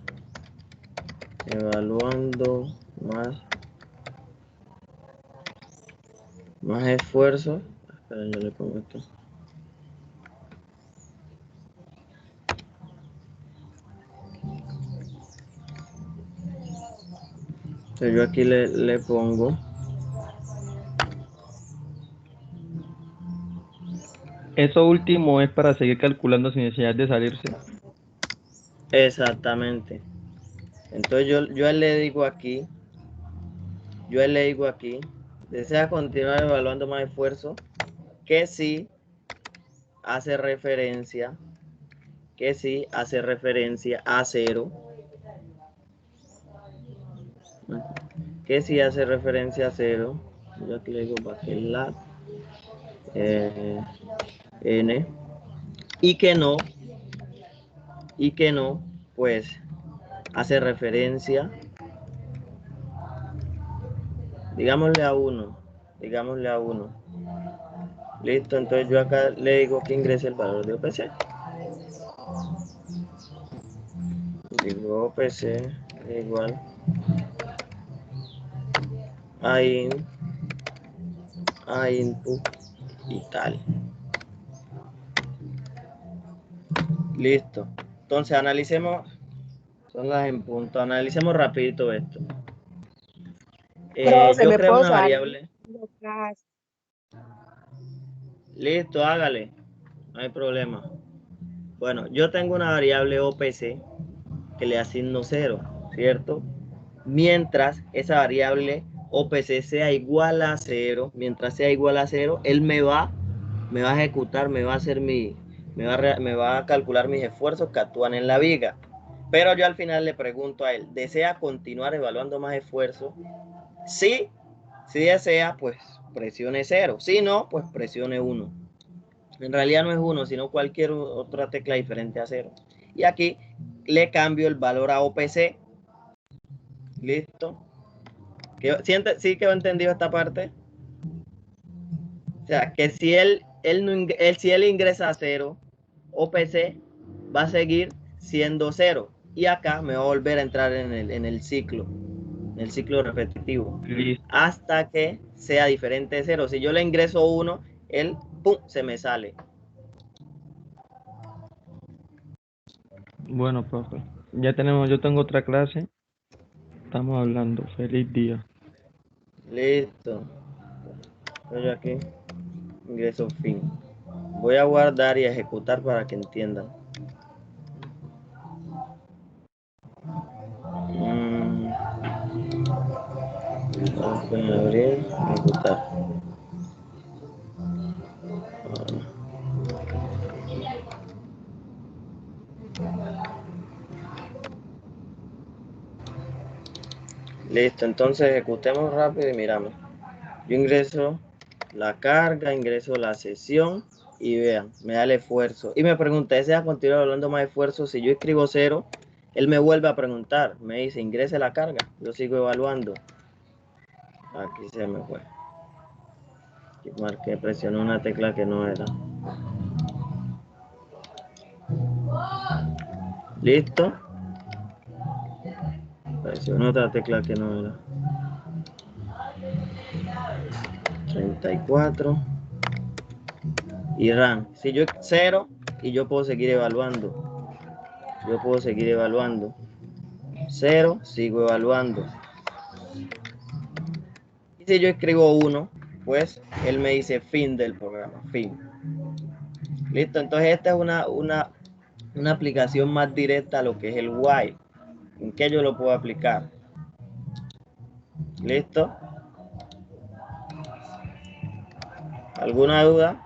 evaluando más esfuerzo. Espera, yo le pongo esto. Entonces yo aquí le pongo. Eso último es para seguir calculando sin necesidad de salirse. Exactamente. Entonces yo a él le digo aquí, desea continuar evaluando más esfuerzo, que sí hace referencia a 0, yo aquí le digo backlat n, y que no, pues hace referencia, digámosle a 1. Listo, entonces yo acá le digo que ingrese el valor de OPC. Digo OPC igual a input y tal. Listo. Entonces analicemos, son las en punto, analicemos rapidito esto. Profe, yo ¿me creo puedo una salir? variable. Listo, hágale. No hay problema. Bueno, yo tengo una variable OPC que le asigno 0, ¿cierto? Mientras esa variable OPC sea igual a 0, él me va a ejecutar, me va a hacer mi me va a calcular mis esfuerzos que actúan en la viga. Pero yo al final le pregunto a él, ¿desea continuar evaluando más esfuerzos? Sí, si desea, pues presione 0. Si no, pues presione 1. En realidad no es 1, sino cualquier otra tecla diferente a 0. Y aquí le cambio el valor a OPC. ¿Listo? ¿Sí quedó entendido esta parte? O sea, que si él ingresa a 0, OPC va a seguir siendo 0. Y acá me va a volver a entrar en el ciclo repetitivo. Listo. Hasta que sea diferente de 0. Si yo le ingreso 1, él, ¡pum!, se me sale. Bueno, profe, yo tengo otra clase. Estamos hablando. Feliz día. Listo. Estoy aquí. Ingreso fin. Voy a guardar y ejecutar para que entiendan. Abrir, ejecutar. Listo, entonces ejecutemos rápido y miramos. Yo ingreso la carga, ingreso la sesión y vean, me da el esfuerzo. Y me pregunta, ¿desea continuar hablando más esfuerzo? Si yo escribo 0, él me vuelve a preguntar, me dice, ingrese la carga. Yo sigo evaluando. Aquí se me fue. Aquí marqué, presioné una tecla que no era. ¿Listo? Presioné otra tecla que no era. 34. Y RAM. Si yo 0 y yo puedo seguir evaluando. 0, sigo evaluando. Y si yo escribo 1, pues él me dice fin del programa, fin. Listo, entonces esta es una aplicación más directa a lo que es el while. ¿En qué yo lo puedo aplicar? ¿Listo? ¿Alguna duda?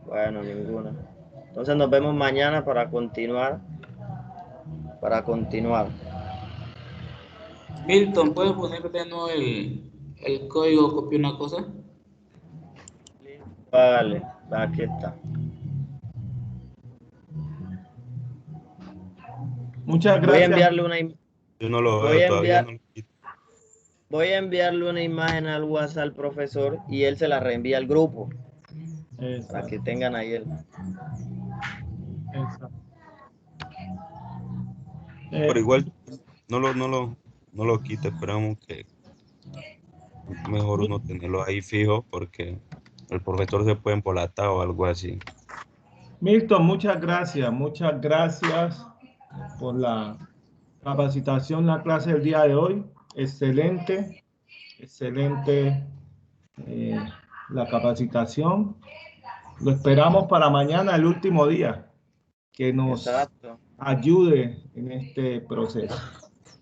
Bueno, ninguna. Entonces nos vemos mañana para continuar. Milton, ¿puedes poner de nuevo el código? Copié una cosa. Vale, aquí está. Muchas gracias. Voy a enviarle una Yo no lo veo todavía. Voy a enviarle una imagen al WhatsApp al profesor y él se la reenvía al grupo. Exacto. Para que tengan ahí el. Exacto. Pero igual no lo quite, esperamos que mejor uno tenerlo ahí fijo porque el profesor se puede empolatar o algo así. Milton, muchas gracias por la capacitación, la clase del día de hoy. Excelente la capacitación. Lo esperamos para mañana, el último día, que nos ayude en este proceso.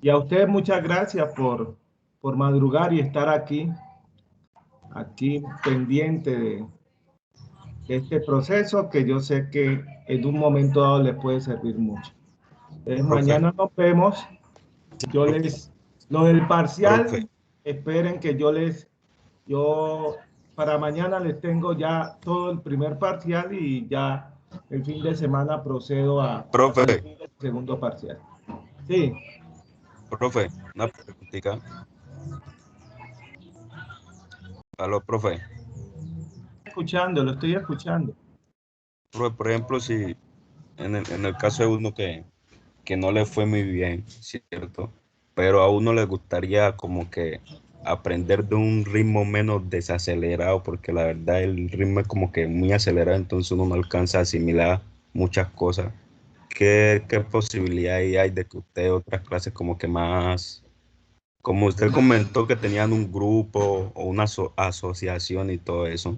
Y a ustedes muchas gracias por madrugar y estar aquí pendiente de este proceso, que yo sé que en un momento dado les puede servir mucho. Entonces, mañana nos vemos. Lo del parcial, esperen que yo para mañana les tengo ya todo el primer parcial y ya el fin de semana procedo al segundo parcial. Sí. Profe, una preguntita. Aló, profe. Lo estoy escuchando. Por ejemplo, si en el caso de uno que no le fue muy bien, ¿cierto? Pero a uno le gustaría como que aprender de un ritmo menos desacelerado, porque la verdad el ritmo es como que muy acelerado, entonces uno no alcanza a asimilar muchas cosas. ¿Qué posibilidad hay de que usted otras clases como que más, como usted comentó que tenían un grupo o una asociación y todo eso?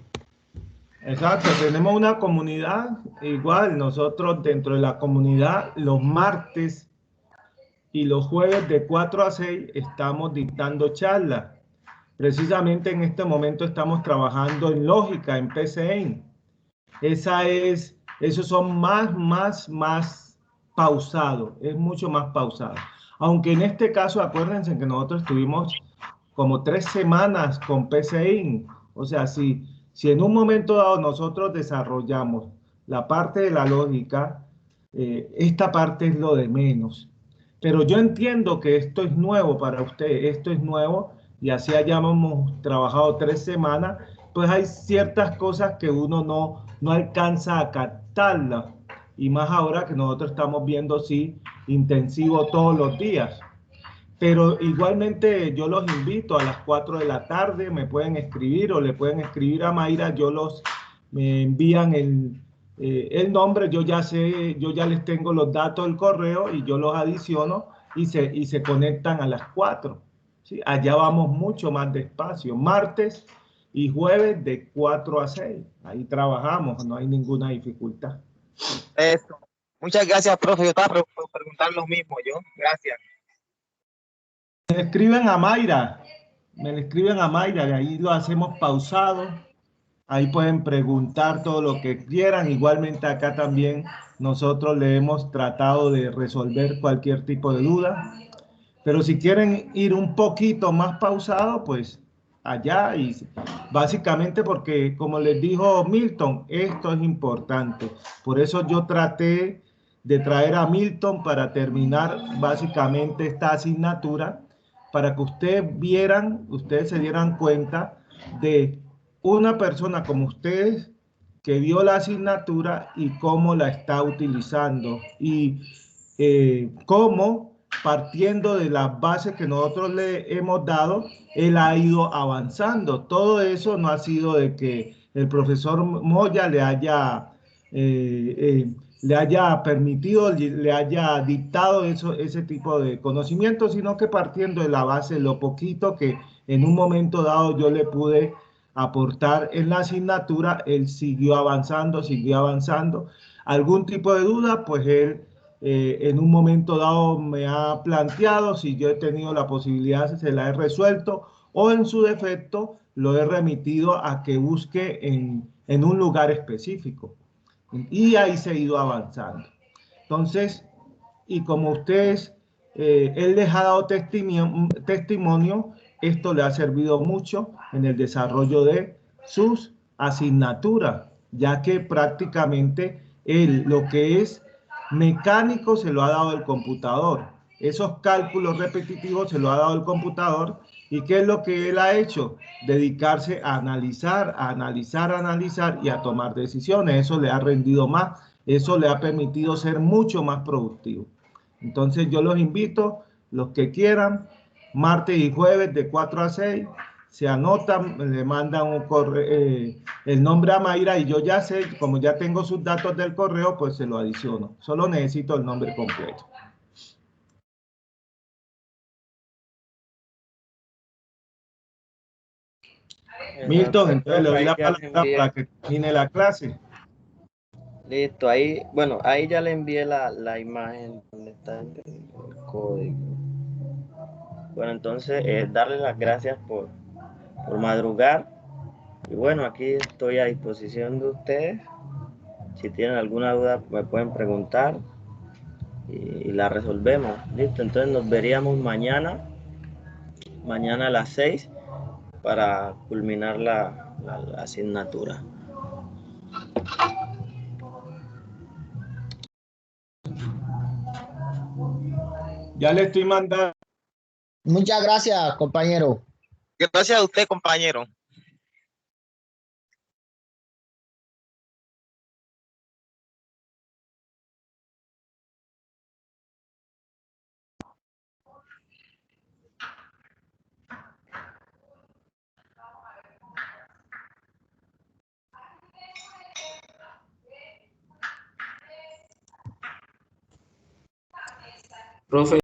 Exacto, tenemos una comunidad, igual nosotros dentro de la comunidad los martes y los jueves de 4 a 6 estamos dictando charlas. Precisamente en este momento estamos trabajando en lógica, en PCN. Esos son más pausados, es mucho más pausado. Aunque en este caso, acuérdense que nosotros estuvimos como 3 semanas con PCN. O sea, si en un momento dado nosotros desarrollamos la parte de la lógica, esta parte es lo de menos. Pero yo entiendo que esto es nuevo para usted, esto es nuevo, y así hayamos trabajado 3 semanas, pues hay ciertas cosas que uno no alcanza a captarlas, y más ahora que nosotros estamos viendo, sí, intensivo todos los días. Pero igualmente yo los invito a las 4 de la tarde, me pueden escribir o le pueden escribir a Mayra, me envían el nombre, yo ya les tengo los datos del correo y yo los adiciono y se conectan a las 4. ¿Sí? Allá vamos mucho más despacio, martes y jueves de 4 a 6. Ahí trabajamos, no hay ninguna dificultad. Eso. Muchas gracias, profe. Yo estaba por preguntar lo mismo, yo. Gracias. Me le escriben a Mayra, y ahí lo hacemos pausado. Ahí pueden preguntar todo lo que quieran. Igualmente acá también nosotros le hemos tratado de resolver cualquier tipo de duda. Pero si quieren ir un poquito más pausado, pues allá. Y básicamente porque, como les dijo Milton, esto es importante. Por eso yo traté de traer a Milton para terminar básicamente esta asignatura, para que ustedes se dieran cuenta de una persona como ustedes que dio la asignatura y cómo la está utilizando y cómo, partiendo de las bases que nosotros le hemos dado, él ha ido avanzando. Todo eso no ha sido de que el profesor Moya le haya permitido, le haya dictado ese tipo de conocimiento, sino que partiendo de la base, lo poquito que en un momento dado yo le pude aportar en la asignatura, él siguió avanzando. Algún tipo de duda, pues él en un momento dado me ha planteado, si yo he tenido la posibilidad, se la he resuelto, o en su defecto lo he remitido a que busque en un lugar específico. Y ahí se ha ido avanzando. Entonces, y como ustedes, él les ha dado testimonio, esto le ha servido mucho en el desarrollo de sus asignaturas, ya que prácticamente él lo que es mecánico se lo ha dado el computador. Esos cálculos repetitivos se lo ha dado el computador. ¿Y qué es lo que él ha hecho? Dedicarse a analizar y a tomar decisiones. Eso le ha rendido más, eso le ha permitido ser mucho más productivo. Entonces yo los invito, los que quieran, martes y jueves de 4 a 6, se anotan, le mandan un correo, el nombre a Mayra, y yo ya sé, como ya tengo sus datos del correo, pues se lo adiciono. Solo necesito el nombre completo. Milton, entonces le doy la palabra para que termine la clase. Listo, ahí, bueno, ahí ya le envié la imagen donde está el código. Bueno, entonces, darle las gracias por madrugar. Y bueno, aquí estoy a disposición de ustedes. Si tienen alguna duda, me pueden preguntar y la resolvemos. Listo, entonces nos veríamos mañana a las 6 para culminar la asignatura. Ya le estoy mandando. Muchas gracias, compañero. Gracias a usted, compañero. Profe.